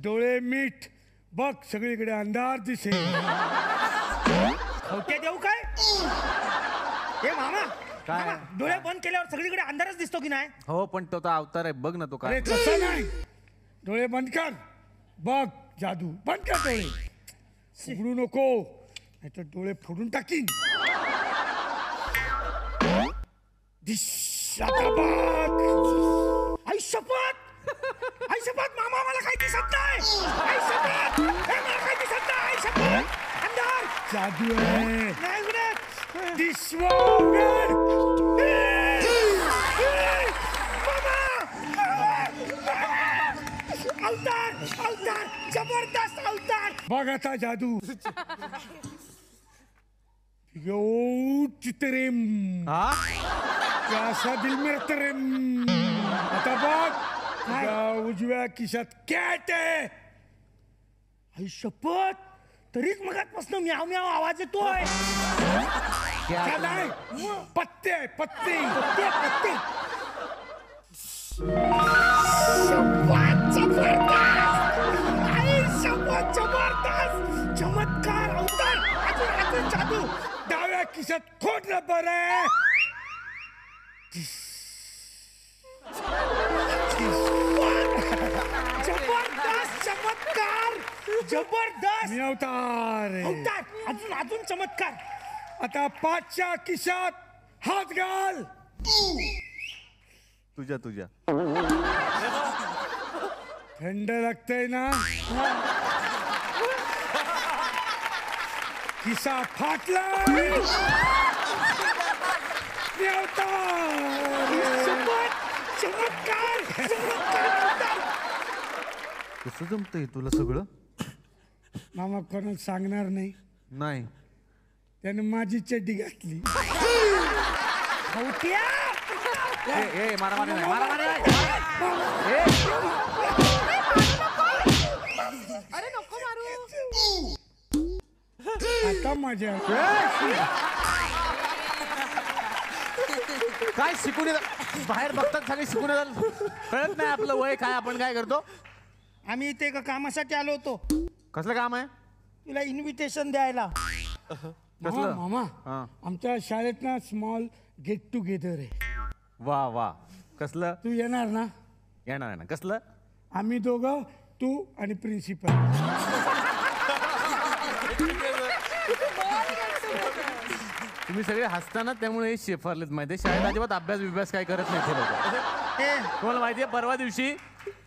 डोळे मीठ बघ सगळीकडे अंधार दिसेल. खवट्या देऊ काय? ए मामा, काय? डोळे बंद केल्यावर सगळीकडे अंधारच दिसतो की नाही? हो पण तो अवतार आहे, बघ ना तो काय. अरे तसं नाही, डोळे बंद कर बघ जादू. बंद कर डोळे, उघडू नको. नाहीतर डोळे फोडून टाकीन. आई शपथ मामा मला काही दिसत नाही. आई शपथ मला काही दिसत नाही. आई शपथ अंधार जादू आहे. नाही उघडत. दिसवागड. अवतार अवतार जबरदस्त अवतार. बघ आता जादू. यो चितरेम. कैसा दिल मेरा तरेम. आता बघ तुझ्या उजव्या खिशात कॅट आहे. आई शपथ तरीच मगातपासून म्याव म्याव आवाज येतोय. क्या नाही पत्ते पत्ते पत्ते पत्ते. जबरदस्त चमत्कार अवतार. अजून जादू. डाव्या खिशात खोट रबर आहे. जबरदस्त चमत्कार. जबरदस्त मी अवतार आहे. अवतार. अजून चमत्कार. आता 5च्या खिशात हात घाल. तुझ्या थंड लागतंय ना. खिसा फाटला. मी अवतार. चमत्कार. कसं जमतंय तुला सगळं? मामा कोणाला सांगणार नाही. नाही त्याने माझी चड्डी घातली. मारामारी नाही. अरे नको मारू. आता माझ्या काय शिकून बाहेर बघतात सगळे शिकून कळत नाही आपलं वय काय, आपण काय करतो. आम्ही इथे एका कामासाठी आलो होतो. कसलं काम आहे? तुला इन्व्हिटेशन द्यायला. मामा मामा आमच्या शाळेत ना स्मॉल गेट टुगेदर आहे. वा वा. कसलं? तू येणार ना? येणार आहे ना. कसलं? आम्ही दोघं, तू आणि प्रिन्सिपल. तुम्ही सगळे हसताना त्यामुळे हे शेफारलेत माहितीये. शाळेत अजिबात अभ्यास काय करत नाही ते लोक. तुम्हाला माहितीये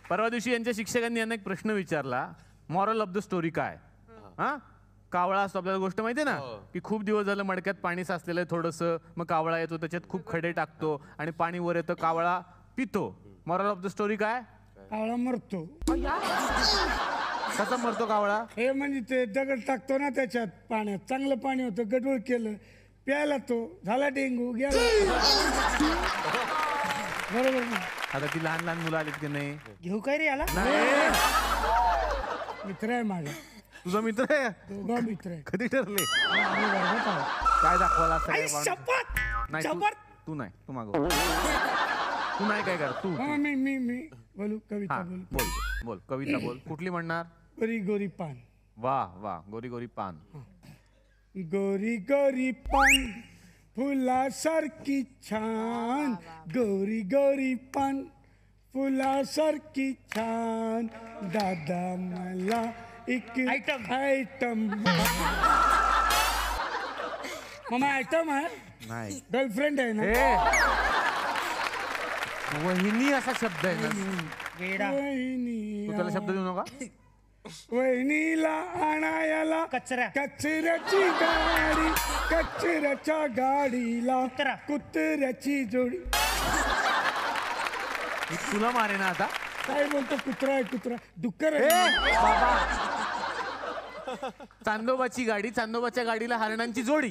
परवा दिवशी यांच्या शिक्षकांनी यांना एक प्रश्न विचारला, मॉरल ऑफ द स्टोरी काय? हा, कावळा असतो आपल्याला गोष्ट माहितीये ना, की खूप दिवस झालं मडक्यात पाणी साचलेलं आहे थोडंसं, मग कावळा येतो त्याच्यात खूप खडे टाकतो आणि पाणी वर येतं, कावळा पितो. मॉरल ऑफ द स्टोरी काय? कावळा मरतो. कसा मरतो कावळा? हे म्हणजे ते दगड टाकतो ना त्याच्यात पाण्यात, चांगलं पाणी होतं, गडबड केलं, प्यायला तो झाला डेंगू, गेला. बरोबर. आता ती लहान लहान मुलं आलीत की नाही? घेऊ काय रे याला? मित्र आहे माझा. तुझा मित्र आहे? दोघा मित्र आहे. कधी ठरले? आम्ही वर्गात आहोत. काय दाखवायला असं? नाही तू नाही, तू मागव. तू नाही काय कर तू. मी बोलू कविता. बोल बोल कविता बोल. कुठली म्हणणार? गोरी गोरी पान. वा वा. गोरी गोरी पान. गोरी गोरी पान फुलासारखी छान, गोरी गोरी पान फुलासारखी छान, दादा मला एक आयटम. मामा आयटम आहे? नाही, गर्लफ्रेंड आहे ना. वहिनी असा शब्द आहे ना. वहिनी. तू त्याला शब्द देऊ नका. वहिनीला आणायला कचऱ्याची गाडी, कचऱ्याच्या गाडीला कुत्र्याची जोडी. तुला मारे ना आता. काय बोलतो? कुत्रा आहे, कुत्रा डुक्कर आहे. बाबा, चांदोबाची गाडी, चांदोबाच्या गाडीला हरणांची जोडी.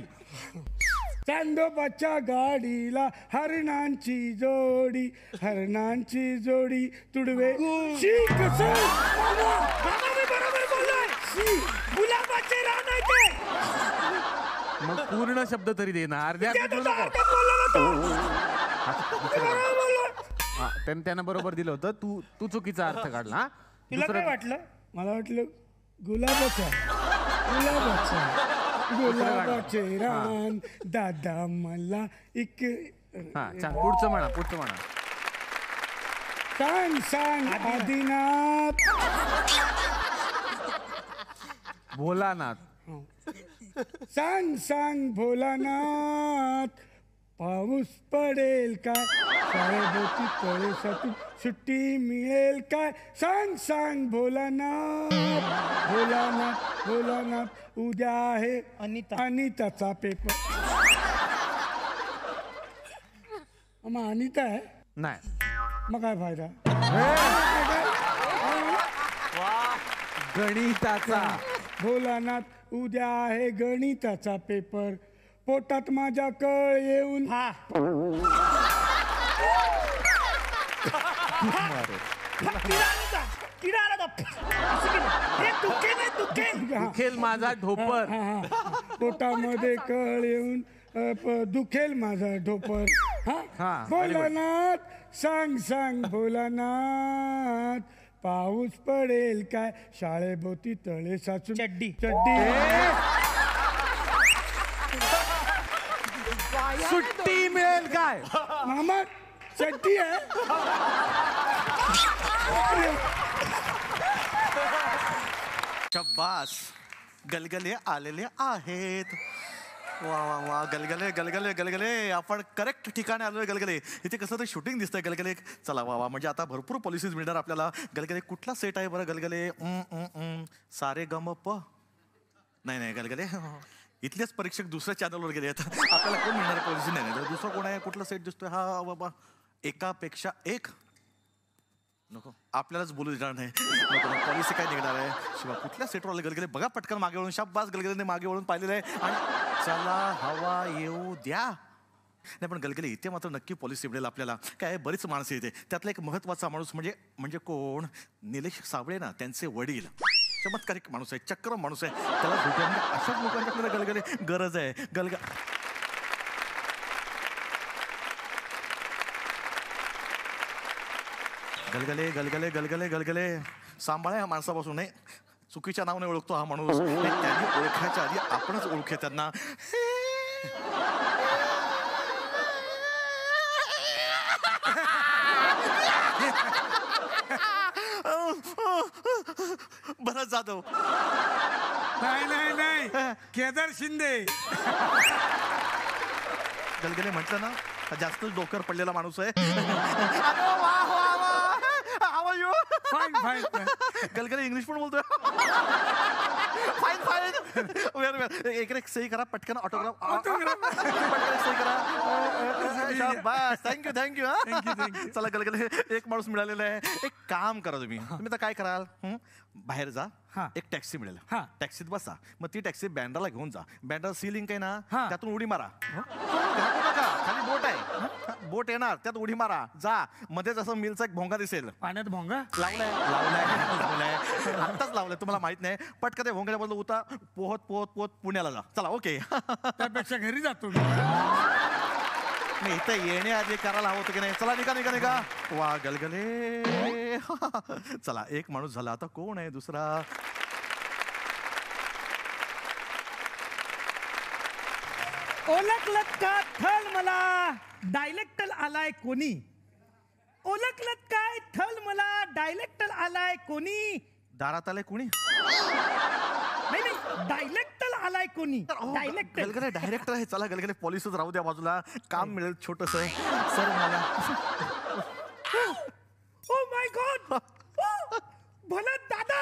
चांदोबाच्या गाडीला हरणांची जोडी, हरणांची जोडी तुडवे. बरोबर बोललोय. गुलाबाचे रान आहे ते. मग पूर्ण शब्द तरी दे ना. अर्ध्या त्यांना बरोबर दिलं होतं. तू चुकीचा अर्थ काढला. तुला काय वाटलं? मला वाटलं गुलाबाच्या, गुलाबाचे रान, दादा मला एक. हा छान. पुढचं म्हणा. सांग आदिनाथ. भोलानाथ. सांग सांग भोलानाथ पाऊस पडेल काय शाळेभोवती तळेसातून सुट्टी मिळेल काय सांग सांग भोलानाथ भोलानाथ भोलानाथ उद्या आहे अनिताचा पेपर. मग अनिता आहे नाही मग काय फायदा. गणिताचा. भोलानाथ उद्या आहे गणिताचा पेपर. पोटात माझ्या कळ येऊन दुखेल माझा ढोपर. पोटामध्ये कळ येऊन दुखेल माझा ढोपर. हा भोलानाथ सांग सांग भोलानाथ पाऊस पडेल काय शाळेभोवती तळे साचून चड्डी सुट्टी मिळेल काय. मामा चड्डी आहे. शब्बास गलगले आलेले आहेत. वा वा वा गलगले गलगले गलगले आपण करेक्ट ठिकाणी आलोय. गलगले इथे कसं तर शूटिंग दिसतंय. गलगले चला वा वा म्हणजे आता भरपूर पॉलिसीज मिळणार आपल्याला. गलगले कुठला सेट आहे बरं गलगले. सारे गम प नाही नाही गलगले इथलेच परीक्षक दुसऱ्या चॅनलवर गेले आहेत. आपल्याला कोण मिळणार पॉलिसी नाही. दुसरं कोण आहे कुठला सेट दिसतोय. हा बाबा एकापेक्षा एक नको आपल्यालाच बोलू देणार नाही. पॉलिसी काय निघणार आहे. शिवा कुठल्या सेटवर गलगले बघा पटकन मागे वळून. शाब्बास गलगलेने मागे वळून पाहिलेलं आहे. आणि चला हवा येऊ द्या. नाही पण गलगले इथे मात्र नक्की पॉलिसी मिळेल आपल्याला. काय बरीच माणसं येते त्यातला एक महत्वाचा माणूस म्हणजे कोण निलेश साबळे ना त्यांचे वडील. चमत्कारिक माणूस आहे. चक्र माणूस आहे. त्याला भेटूया म्हणजे अशाच लोकांच्या गलगले गरज आहे. गलगले गलगले गलगले गलगले सांभाळा या माणसापासून. नाही चुकीच्या नावाने ओळखतो हा माणूस. त्यांनी ओळखायच्या आधी आपणच ओळखूया त्यांना. बरं जाधव. नाही केदार शिंदे. गलगले म्हटलं ना जास्त डोक्यावर पडलेला माणूस आहे. फाईन फाईन गलगले इंग्लिश पण बोलतोय. फाईन फाईन एक सही करा पटकन. ऑटोग्राफ पटकन सही करा. बस थँक्यू. चला गलगले एक माणूस मिळालेला आहे. एक काम करा तुम्ही आता काय कराल. बाहेर जा. एक टॅक्सी मिळेल. टॅक्सीत बसा. मग ती टॅक्सी बँड्राला घेऊन जा. बँड्रा सी लिंक आहे ना त्यातून उडी मारा. खाली बोट आहे. बोट येणार त्यात उडी मारा. जा मध्ये जसं मिलचा एक भोंगा दिसेल. पाण्यात भोंगा लावलाय आत्ताच लावलाय तुम्हाला माहित नाही. पटकन त्या भोंग्याच्या बदल उता पोहत पोहत पोहत पुण्याला जा. चला ओके. त्यापेक्षा घरी जातो मी इथं येण्याआधी करायला हवं होतं की नाही. चला निघा निघा निघा. वा गलगले. चला एक माणूस झाला. आता कोण आहे दुसरा. ओळखलत का थल मला डायलेक्टल आलाय कोणी. ओळखलत काय थल मला डायलेक्टल आलाय कोणी. दारात आलाय कोणी. नाही डायलेक्टल आलाय कोणी. गलगले डायरेक्टर आहे. चला गलगले पॉलिसच राहू द्या बाजूला. काम मिळेल छोटस. सर मला. ओ माय गॉड भला दादा.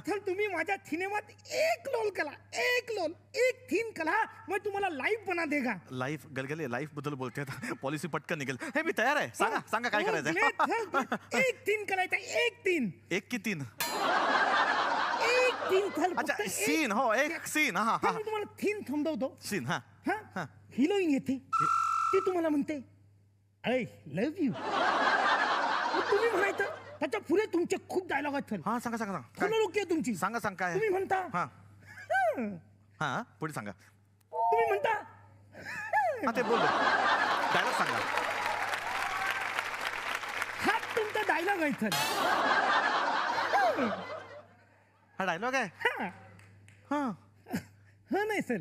तर तुम्ही माझ्या सिनेमात एक लोल कला. एक थीन कला मैं तुम्हाला लाईव्ह बना देगा. लाईफ गलगले लाईफ बद्दल बोलते. पॉलिसी पटकन निघेल. हे मी तयार आहे. सांगा सांगा काय करायचं. एक थीन करायचा. एक की तीन. एक थीन थल. अच्छा सीन. हो एक सीन. हा हा मी तुम्हाला थीन थांबवतो. सीन. हा हिरोईन येते ती तुम्हाला म्हणते आय लव्ह यू. तुम्ही म्हणायचं त्याच्या पुढे तुमचे खूप डायलॉग आहेत. हा सांगा सांगा ओके तुमची. सांगा सांग काय. तुम्ही म्हणता हा पुढे सांगा. तुम्ही म्हणता ते बोल डायलॉग सांगा. हा तुमचा डायलॉग आहे सर. हा डायलॉग आहे. हा नाही सर.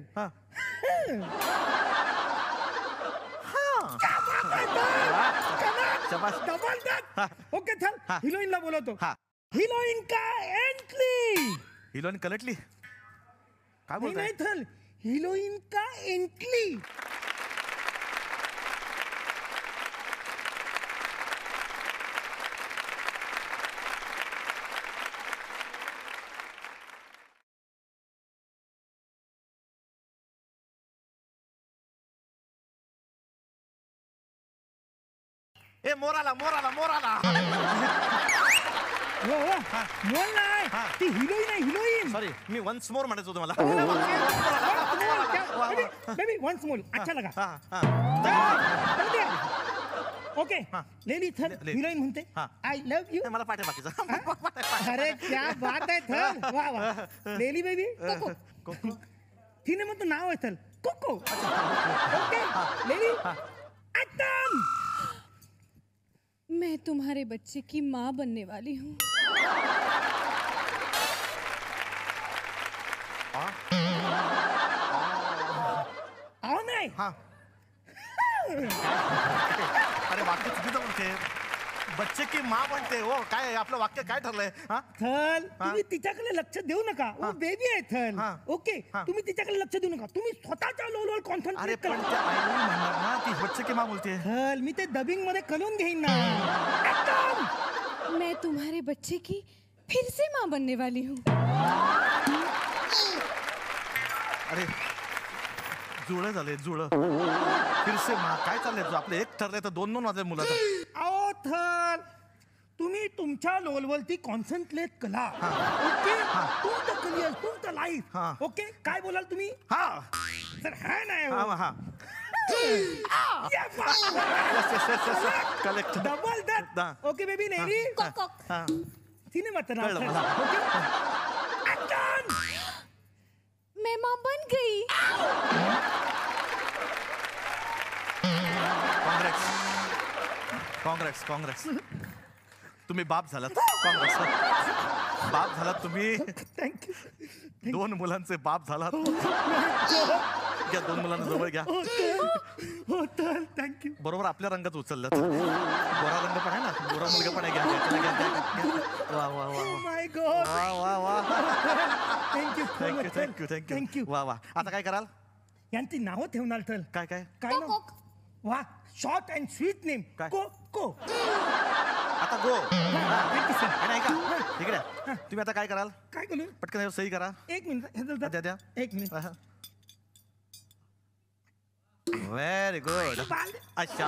शाबास. डबल ओके चल हिरोईनला बोलवतो. हा. हिरोईन का एंट्री. हिरोईन कलटली काय नाही बोलताय? थल हिरोईन का एंट्री. ए मोर आला. हो मोल नाही ती हिरोईन आहे हिरोईन. सॉरी मी वन्स मोर म्हणायचो तुम्हाला. बेबी वन्स मोर अच्छा लगा. ओके लेली थल हिरोईन म्हणते आय लव्ह यू. मला पाठे बाकीचा. अरे क्या बात आहे थल. वा वा लेली बेबी कोको. तिने मग नाव आहे थल कोको. ओके लेली ऍक्शन. मैं तुम्हारे बच्चे की माँ बनने वाली हूँ. आओ नाही. अरे वाक्य चुकीचं म्हणते. बच्चे की माँ बनते. हो काय आपलं वाक्य काय ठरलंय? थल तुम्ही तिच्याकडे लक्ष देऊ नका. बेबी आहे थल. ओके तुम्ही तिच्याकडे लक्ष देऊ नका. तुम्ही स्वतःच्या लोलवर अरे कॉन्सन्ट्रेट पण करा. त्या आईने म्हणणार ना ती बच्चे की माँ बोलते. थल मी ते डबिंग मध्ये करून घेईन ना. मैं तुम्हारे बच्चे की फिर से माँ बनने वाली हूँ. अरे जुळं झाले जुळं. फिरसे माँ काय चाललंय? आपलं एक ठरलंय तर दोन वाजले मुलाचं. आओ थल तुम्ही तुमच्या लोलवरती कॉन्सन्ट्रेट करा. ओके तुमचं करिअर तुमचं लाईफ. ओके काय बोलाल तुम्ही? हा सर हा नाही हा collect double that. Okay baby नेरी तिने मत ना. कळलं मला. ऍक्शन. मैं माँ बन गई. काँग्रेस तुम्ही बाप झालात. काँग्रेस बाप झालात तुम्ही. थँक्यू. 2 मुलांचे बाप झालात. घ्या 2 मुलांना जवळ घ्या. हो तर थँक्यू. बरोबर आपल्या रंगात उचलल्यात. गोरा रंग पण आहे ना. गोरा मुलगा पण आहे. घ्या. वा वा वा माय गॉड. वा वा वा. थँक्यू थँक्यू वा वा. आता काय कराल? यांची नावं ठेवणार थल. काय काय नाव? वा शॉर्ट अँड स्वीट नेम. काय? को आता गो. Thank you sir. आणि ऐका इकडे तुम्ही आता काय कराल? काय करू? पटकन यावर सही करा. एक मिनिट द्या. एक मिनिट. Very good. अच्छा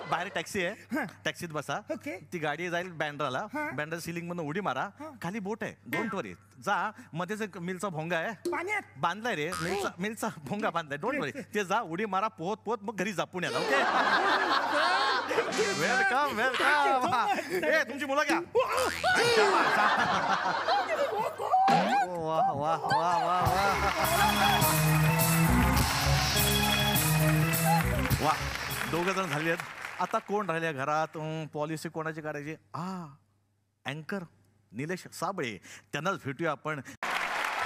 बाहेर टॅक्सी आहे. टॅक्सीत बसा. ओके. ती गाडी जाईल बँड्राला. बँड्रा सिलिंग मधून उडी मारा. खाली बोट आहे. डोंट वरी. जा मध्येच एक मिलचा भोंगा आहे. पाण्यात बांधलाय रे. मिलचा भोंगा बांधलाय. डोंट वरी. ते जा उडी मारा. पोहत मग घरी जा पुण्याला. Okay welcome. ए तुमची मुलं घ्या. वा वा वा वा वा. 2 जण झाले आहेत. आता कोण राहिले घरात? पॉलिसी कोणाची काढायची? अँकर निलेश साबळे. त्यांनाच भेटूया आपण.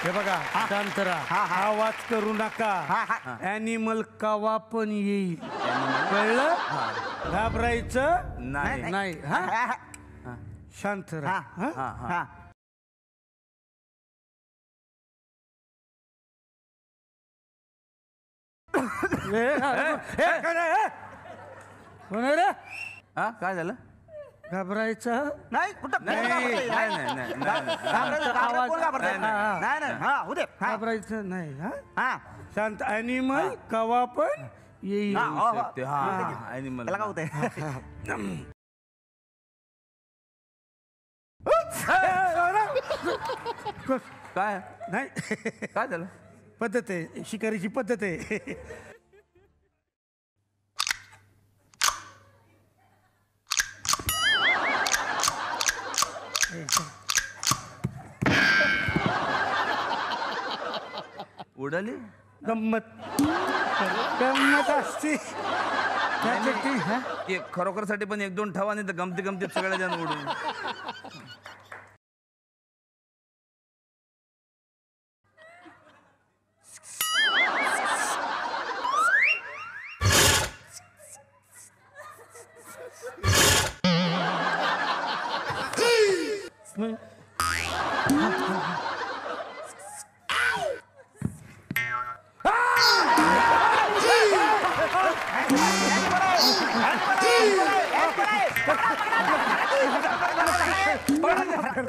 हे बघा शांत राहा. आवाज करू नका. ॲनिमल कवा पण येईल. कळलं? घाबरायचं नाही. शांत राहा. कोण रे? काय झालं? घाबरायचं नाही कुठं नाही. घाबरायचं नाही. हा शांत. ॲनिमल कवा पण येईल. ॲनिमल त्याला काय होतंय? काय नाही काय झालं? पद्धत आहे. शिकारीची पद्धत आहे. उडाली. गंमत असते त्याच्यात. खरोखर साठी पण 1-2 ठेवा. नाही तर गमतीत सगळ्या जण उडून. अरे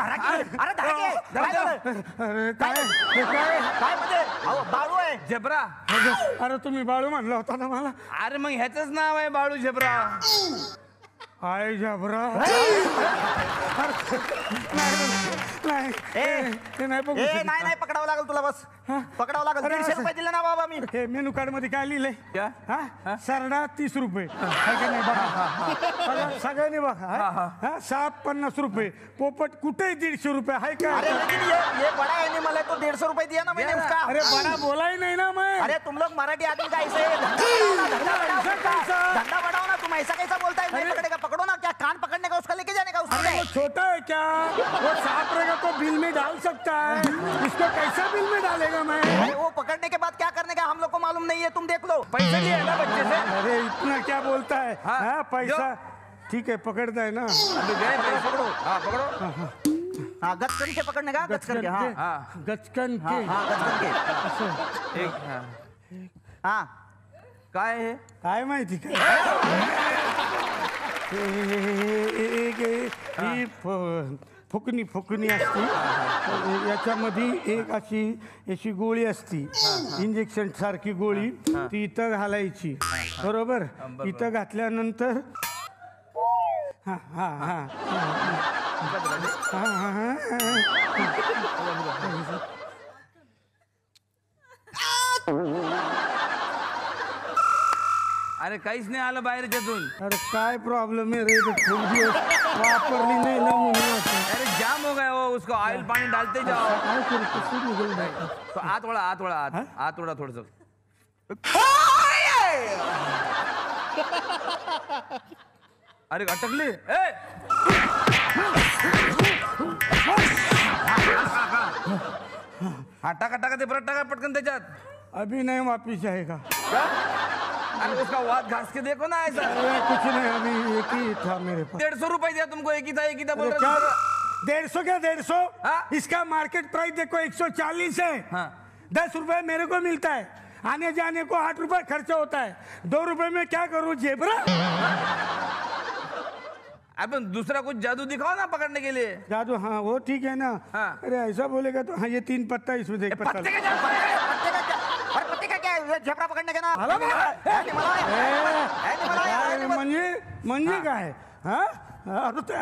काय म्हणजे बाळू आहे झेब्रा. अरे तुम्ही बाळू म्हणला होता ना मला. अरे मग ह्याच नाव आहे बाळू झेब्रा. हाय झबरा. नाही पकडावं लागेल तुला. बस पकडावं लागेल. 150 रुपये दिले ना बाबा मी. हे मेनू कार्ड मध्ये काय लिहिलंय? सरडा 30 रुपये. सगळ्यांनी बघा. साप 50 रुपये. पोपट कुठे 150 रुपये आहे का? अरे लेकिन ये बड़ा एनिमल है तो 150 रुपए दिया ना मैंने उसका. अरे बड़ा बोला ही नहीं ना मैं. अरे तुम लोग मराठी आदमी का ऐसे धंधा बढ़ाओ ना. तुम ऐसा कैसा बोलता है? नहीं पकड़ेगा. पकड़ो ना. क्या कान पकड़ने का उसका लेके जाने का उसका? वो छोटा है क्या? वो सांप रहेगा तो बिल में डाल सकता है. इसको कैसा बिल में डालेगा मैं? अरे वो पकड़ने के बाद क्या करने का हम लोग को मालूम नहीं है. तुम देख लो. पैसे लिए ना बच्चे से. अरे इतना क्या बोलता है? हाँ पैसा ठीक है पकड़ता है ना. पकड़ो. हाँ पकड़ो. हाँ गचकन के पकड़ने का. गचकन के. हाँ गचकन के. हाँ गचकन के. हाँ काय आहे? काय माहिती काय? ही फुकणी असती. याच्यामध्ये एक अशी गोळी असती. इंजेक्शन सारखी गोळी. ती इथं घालायची. बरोबर. इथं घातल्यानंतर हा हा हा अरे काहीच नाही आलं बाहेर त्यातून. अरे काय प्रॉब्लेम है रे? खूप दिवस वापरली नाही ना म्हणून. अरे जाम हो गया वो. उसको ऑयल पानी डालते जाओ. काय करू? कसं निघेल बाई? तो आत वळा थोडस. अरे अटकली. हा टाका ते परत टाका पटकन त्याच्यात. अभी नहीं वापिस जाएगा. अरे उसका वाद घास के देखो ना ऐसा. कुछ नहीं अभी एक ही था मेरे पास. 150 रुपए दिया तुमको. एक ही था बोल क्या? रहा. 150 क्या 150? इसका मार्केट प्राइस देखो 140 है. 10 रुपए मेरे को मिलता है. आने जाने को 8 रुपए खर्चा होता है. 2 रुपए में क्या करूं जेबरा? अपन दूसरा कुछ जादू दिखाओ ना पकड़ने के लिए. जादू? हाँ वो ठीक है ना. अरे ऐसा बोलेगा तो हाँ ये 3 पत्ता इसमें देख. पत्ते का क्या है? झपरा पकड़ने का ना. म्हणजे काय? हा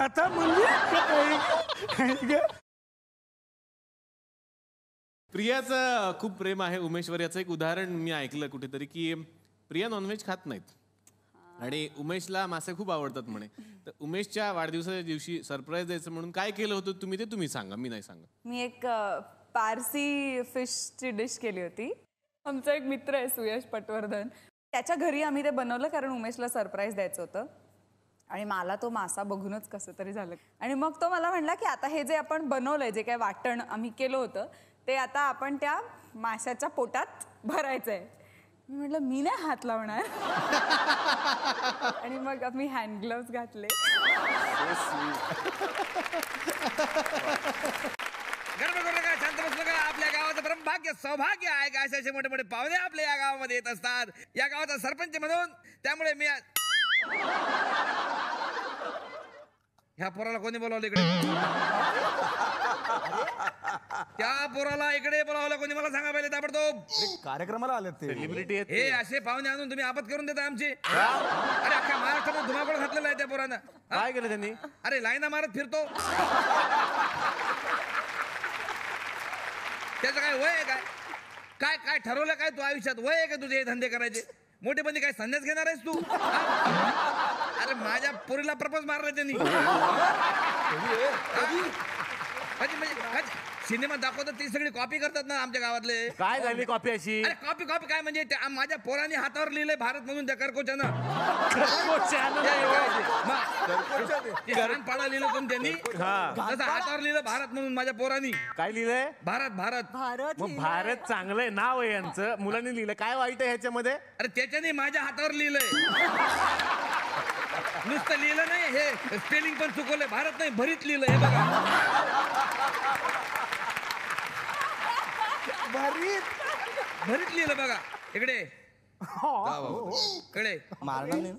आता म्हणजे प्रियाचं खूप प्रेम आहे उमेशवर. याचं एक उदाहरण मी ऐकलं कुठेतरी की प्रिया नॉनव्हेज खात नाहीत आणि उमेशला मासे खूप आवडतात म्हणे. तर उमेशच्या वाढदिवसाच्या दिवशी सरप्राईज द्यायचं म्हणून काय केलं होतं तुम्ही? ते तुम्ही सांगा, मी नाही सांगा. मी एक पारसी फिशची डिश केली होती. आमचा एक मित्र आहे सुयश पटवर्धन. त्याच्या घरी आम्ही ते बनवलं कारण उमेशला सरप्राईज द्यायचं होतं. आणि मला तो मासा बघूनच कसं तरी झालं. आणि मग तो मला म्हणला की आता हे जे आपण बनवलंय, जे काय वाटण आम्ही केलं होतं, ते आता आपण त्या माशाच्या पोटात भरायचं आहे. मी म्हटलं मी नाही हात लावणार. आणि मग आम्ही हँड ग्लोव्स घातले. शांत बसलं का? आपल्या गावाचं परमभाग्य सौभाग्य आहे का असे असे मोठे मोठे पाहुणे आपल्या या गावामध्ये येत असतात. या गावाचा सरपंच म्हणून. त्यामुळे मी ह्या पोराला कोणी बोलावलं इकडे? त्या पोराला इकडे बोलावलं कोणी? मला सांगा पहिले ताबडतोब. कार्यक्रमाला आले ते सेलिब्रिटी आहेत. हे असे पाहुणे आणून तुम्ही आपत करून देता आमची. अरे अख्ख्या महाराष्ट्रात धुमाकूळ घातलेला आहे त्या पोरानं. काय केलं त्यांनी? अरे लाईना मारत फिरतो. त्याचं काय वय आहे? काय काय ठरवलं काय तू आयुष्यात? वय आहे का तुझे हे धंदे करायचे? मोठेपणी काय संन्यास घेणार आहेस तू? अरे माझ्या पोरीला प्रपोज मारला त्यांनी. सिनेमा दाखवतात ती सगळी कॉपी करतात ना आमच्या गावातले. काय झाली कॉपी अशी? अरे कॉपी काय म्हणजे माझ्या पोराने हातावर लिहिलंय भारत म्हणून त्या करकोच्यानं. पाडा लिहिलं कोण त्यांनी? तसं हातावर लिहिलं भारत म्हणून माझ्या पोरानी. काय लिहिलंय? भारत. भारत. भारत चांगलंय नाव आहे यांचं. मुलांनी लिहिलं. काय वाईट आहे ह्याच्यामध्ये? अरे त्याच्याने माझ्या हातावर लिहिलंय. नुसतं लिहिलं नाही, हे स्पेलिंग पण चुकवलंय. भारत नाही भरीत लिहिलंय. हे बघा भरीत लिहिलं बघा इकडे. कडे मारणार नाही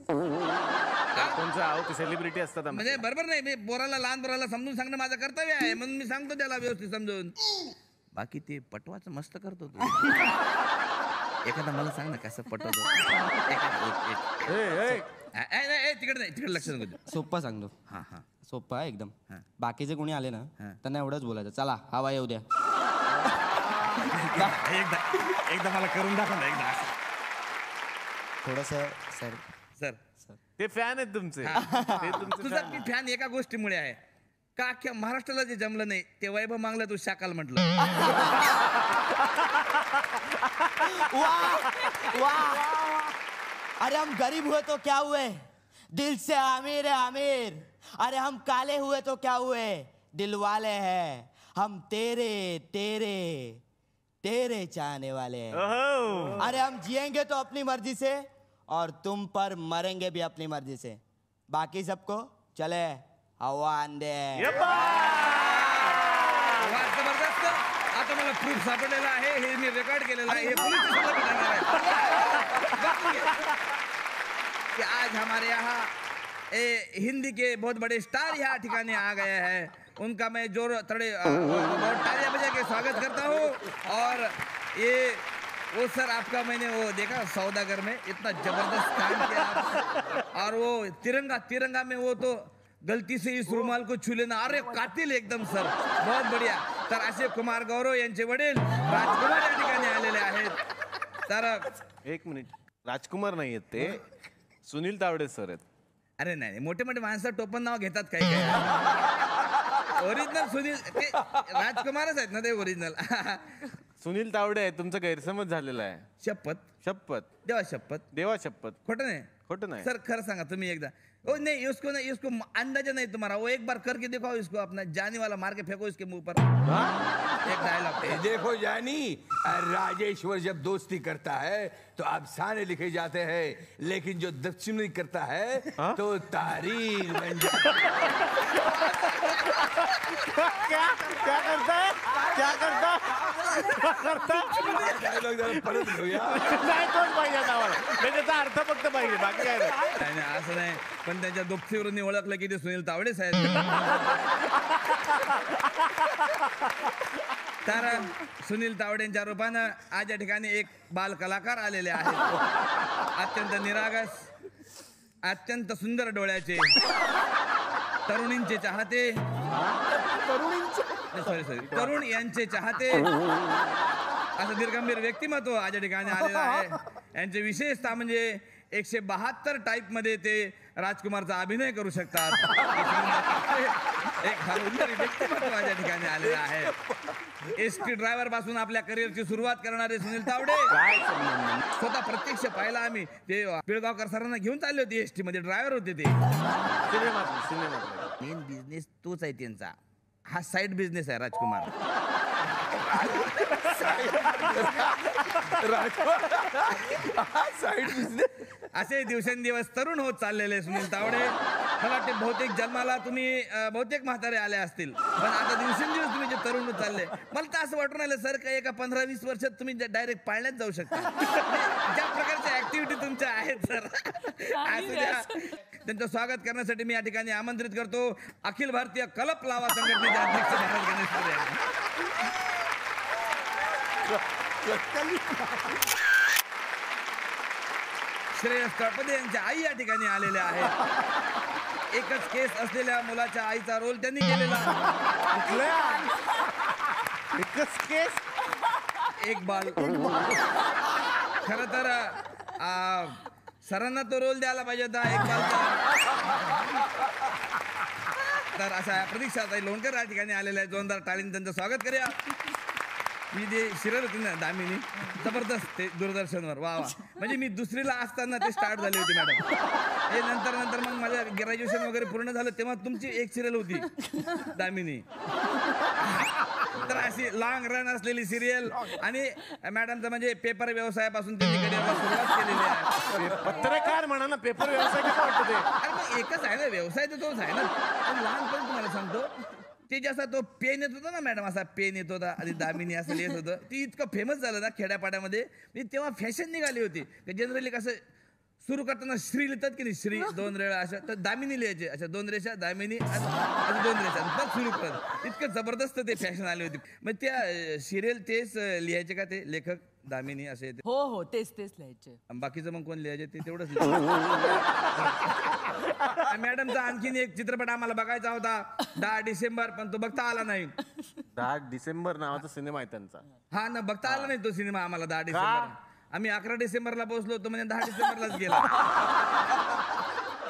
कोणचं आहो ते सेलिब्रिटी असतात आमचे. म्हणजे बरोबर नाही मी पोराला लहान पोराला समजून सांगणं माझं कर्तव्य आहे म्हणून मी सांगतो त्याला व्यवस्थित समजून. बाकी ते पटवाचं मस्त करतो तू. एखादा मला सांग ना कसं पटवतो. तिकडे नाही तिकडे लक्ष नको. सोप्पा सांगतो. हा हा सोप्पा आहे एकदम. बाकीचे कोणी आले ना त्यांना एवढंच बोलायचं, चला हवा येऊ द्या. एकदा मला करून दाखव ना एकदा. थोडस सर सर ते फॅन आहेत तुमचे. तुझा मी फॅन एका गोष्टीमुळे आहे का अख्ख्या महाराष्ट्राला जे जमलं नाही ते वैभव मागला तू शाकाल म्हटलं. अरे हम गरीब हुए तो क्या हुए, दिल से अमीर है अमीर. अरे हम काले हुए तो क्या हुए, दिल वाले हैं. हम तेरे तेरे तेरे चाहने वाले हैं. अरे हम जिएंगे तो अपनी मर्जी से और तुम पर मरेंगे भी अपनी मर्जी से. बाकी सबको चले हवा अंदे. जबरदस्त. आता मला प्रूफ सापडलेला आहे, हे मी रेकॉर्ड केलेलं आहे, हे पोलीस स्टेशनला पाठवणार आहे. कि आज हमारे यहाँ हिंदी के बहुत बड़े स्टार यहाँ ठिकाने आ गए हैं. उनका मैं जोर तड़े बहुत तालियां बजा के स्वागत करता हूँ. और ये वो सर आपका मैंने वो देखा सौदागर में इतना जबरदस्त काम किया आप. और वो तिरंगा में वो तो गलती से इस रुमाल को छू लेना. अरे कातिल एकदम सर, बहुत बढ़िया. तर असे कुमार गौरव यांचे वडील राजकुमार या ठिकाणी आलेले आहेत. तर एक मिनिट, राजकुमार नाही आहेत ते, सुनील तावडे सर आहेत. अरे नाही मोठे मोठे माणसं टोपण नाव घेतात काय काय. ओरिजिनल सुनील ते राजकुमारच आहेत ना ते ओरिजिनल. सुनील तावडे आहे. तुमचा गैरसमज झालेला आहे. शपथ शपथ देवा शपथ देवा शपथ. खोटं नाही. खोटं नाही सर खरं सांगा तुम्ही एकदा. ओ नहीं इसको अंदाजा नहीं तुम्हारा. वो एक बार करके दिखाओ इसको, अपना जानी वाला मार के फेंको इसके मुंह पर. एक डायलॉग. देखो जानी, राजेश्वर जब दोस्ती करता है तो अफसाने लिखे जाते हैं, लेकिन जो दक्षिणी करता है तो तारीख बन जाती है. क्या करता है, क्या करता डायलॉग जरा परत घेऊया. नाही तोच पाहिजे आम्हाला, त्याचा अर्थ फक्त पाहिजे, बाकी काय नाही. नाही असं नाही, पण त्यांच्या दोपतीवरून ओळखलं की ते सुनील तावडे साहेब. तर सुनील तावडेंच्या रूपानं आज या ठिकाणी एक बाल कलाकार आलेले आहेत. अत्यंत निरागस, अत्यंत सुंदर डोळ्याचे, तरुणींचे चाहते, सॉरी तरुण यांचे चाहते असं दीर्घंभीर व्यक्तिमत्व आज या ठिकाणी आलेलं आहे. यांची विशेषता म्हणजे 172 टाईप मध्ये ते राजकुमारचा अभिनय करू शकतात. एक हरहुन्नरी व्यक्तिमत्व आज या ठिकाणी आलेलं आहे. एसटी ड्रायव्हर पासून आपल्या करिअरची सुरुवात करणारे सुनील तावडे स्वतः प्रत्यक्ष पाहिला आम्ही. ते पिळगावकर सरांना घेऊन चालले होते, एसटी मध्ये ड्रायव्हर होते ते. मेन बिझनेस तोच आहे त्यांचा. हा साइड बिझनेस आहे राजकुमार. Side business. असे दिवसेंदिवस तरुण होत चाललेले सुनील तावडे. मला वाटते बहुतेक जन्माला तुम्ही बहुतेक म्हातारे आले असतील, पण आता दिवसेंदिवस तुम्ही जे तरुण होत चालले, मला तर असं वाटून आलं सर का एका 15-20 वर्षात तुम्ही डायरेक्ट पाळण्यात जाऊ शकता. ज्या प्रकारच्या ऍक्टिव्हिटी तुमच्या आहेत सर. असू द्या. त्यांचं स्वागत करण्यासाठी मी या ठिकाणी आमंत्रित करतो अखिल भारतीय कलप लावा संघटनेचे अध्यक्ष महाराज गणेश खरे. श्रेयस तळपदे यांच्या आई या ठिकाणी आलेल्या आहेत. एकच केस असलेल्या मुलाच्या आईचा रोल त्यांनी केलेला. एकच केस एक बाल. खर तर सरांना तो रोल द्यायला पाहिजे होता एक बालचा. तर अशा प्रतीक्षाताई लोणकर या ठिकाणी आलेल्या आहेत. जोरदार टाळीने त्यांचं स्वागत करूया. मी जे शिरल होती ना दामिनी, जबरदस्त ते दूरदर्शनवर. वा वा. म्हणजे मी दुसरीला असताना ते स्टार्ट झाले होते मॅडम. हे नंतर मग माझं ग्रॅज्युएशन वगैरे पूर्ण झालं तेव्हा तुमची एक सिरियल होती दामिनी. तर अशी लॉंग रन असलेली सिरियल. आणि मॅडमचं म्हणजे पेपर व्यवसायापासून त्यांनी करिअरला सुरुवात केलेली आहे. पत्रकार म्हणा ना, पेपर व्यवसाय कसं वाटतं ते. अरे मग एकच आहे ना व्यवसाय, तर तोच आहे ना. पण लहानपणी तुम्हाला सांगतो ते जसा तो पेन येत होता ना मॅडम, असा पेन येत होता आणि दामिनी असं लिहित होतं, ती इतकं फेमस झालं ना खेड्यापाड्यामध्ये. तेव्हा फॅशन निघाली होती की जनरली कसं सुरू करताना श्री लिहितात की नाही, श्री 2 रेषा अशा, तर दामिनी लिहायचे, अशा 2 रेषा दामिनी आणि 2 रेषा मग सुरू करत. इतकं जबरदस्त ते फॅशन आली होती. मग त्या सिरियल तेच लिहायचे का ते लेखक, दामिनी असे? हो तेच लिहायचे. बाकीचं मग कोण लिहायचे ते तेवढंच. मॅडमचा आणखीन एक चित्रपट आम्हाला बघायचा होता 10 डिसेंबर, पण तो बघता आला नाही. 10 डिसेंबर नावाचा सिनेमा आहे त्यांचा. हा ना, बघता आला नाही तो सिनेमा आम्हाला 10 डिसेंबर. आम्ही 11 डिसेंबरला पोहोचलो होतो, म्हणजे 10 डिसेंबरलाच गेला.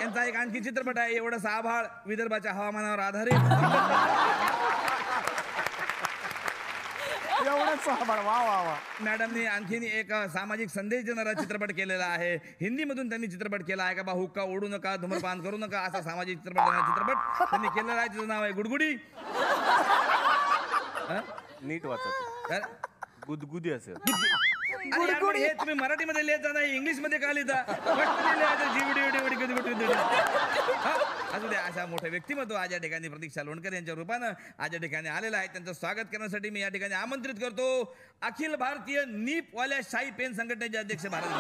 यांचा एक आणखी चित्रपट आहे एवढंच आभाळ, विदर्भाच्या हवामानावर आधारित. एवढंच आभाळ, वा वा वा. मॅडमने आणखीन एक सामाजिक संदेश देणारा चित्रपट केलेला आहे. हिंदीमधून त्यांनी चित्रपट केला आहे का बा, हुक्का ओढू नका, धूम्रपान करू नका, असा सामाजिक चित्रपट देणारा चित्रपट त्यांनी केलेला आहे. त्याचं नाव आहे गुडगुडी. नीट वाचा, गुदगुदी असेल. अरे यार, मग हे तुम्ही मराठीमध्ये लिहायचं नाही, इंग्लिश मध्ये का लिहिता? असू द्या. अशा मोठे व्यक्तिमत्व आज या ठिकाणी प्रतीक्षा लोणकर यांच्या रूपानं आज या ठिकाणी आलेलं आहे. त्यांचं स्वागत करण्यासाठी मी या ठिकाणी आमंत्रित करतो अखिल भारतीय नीप वाल्या शाई पेन संघटनेचे अध्यक्ष भारत.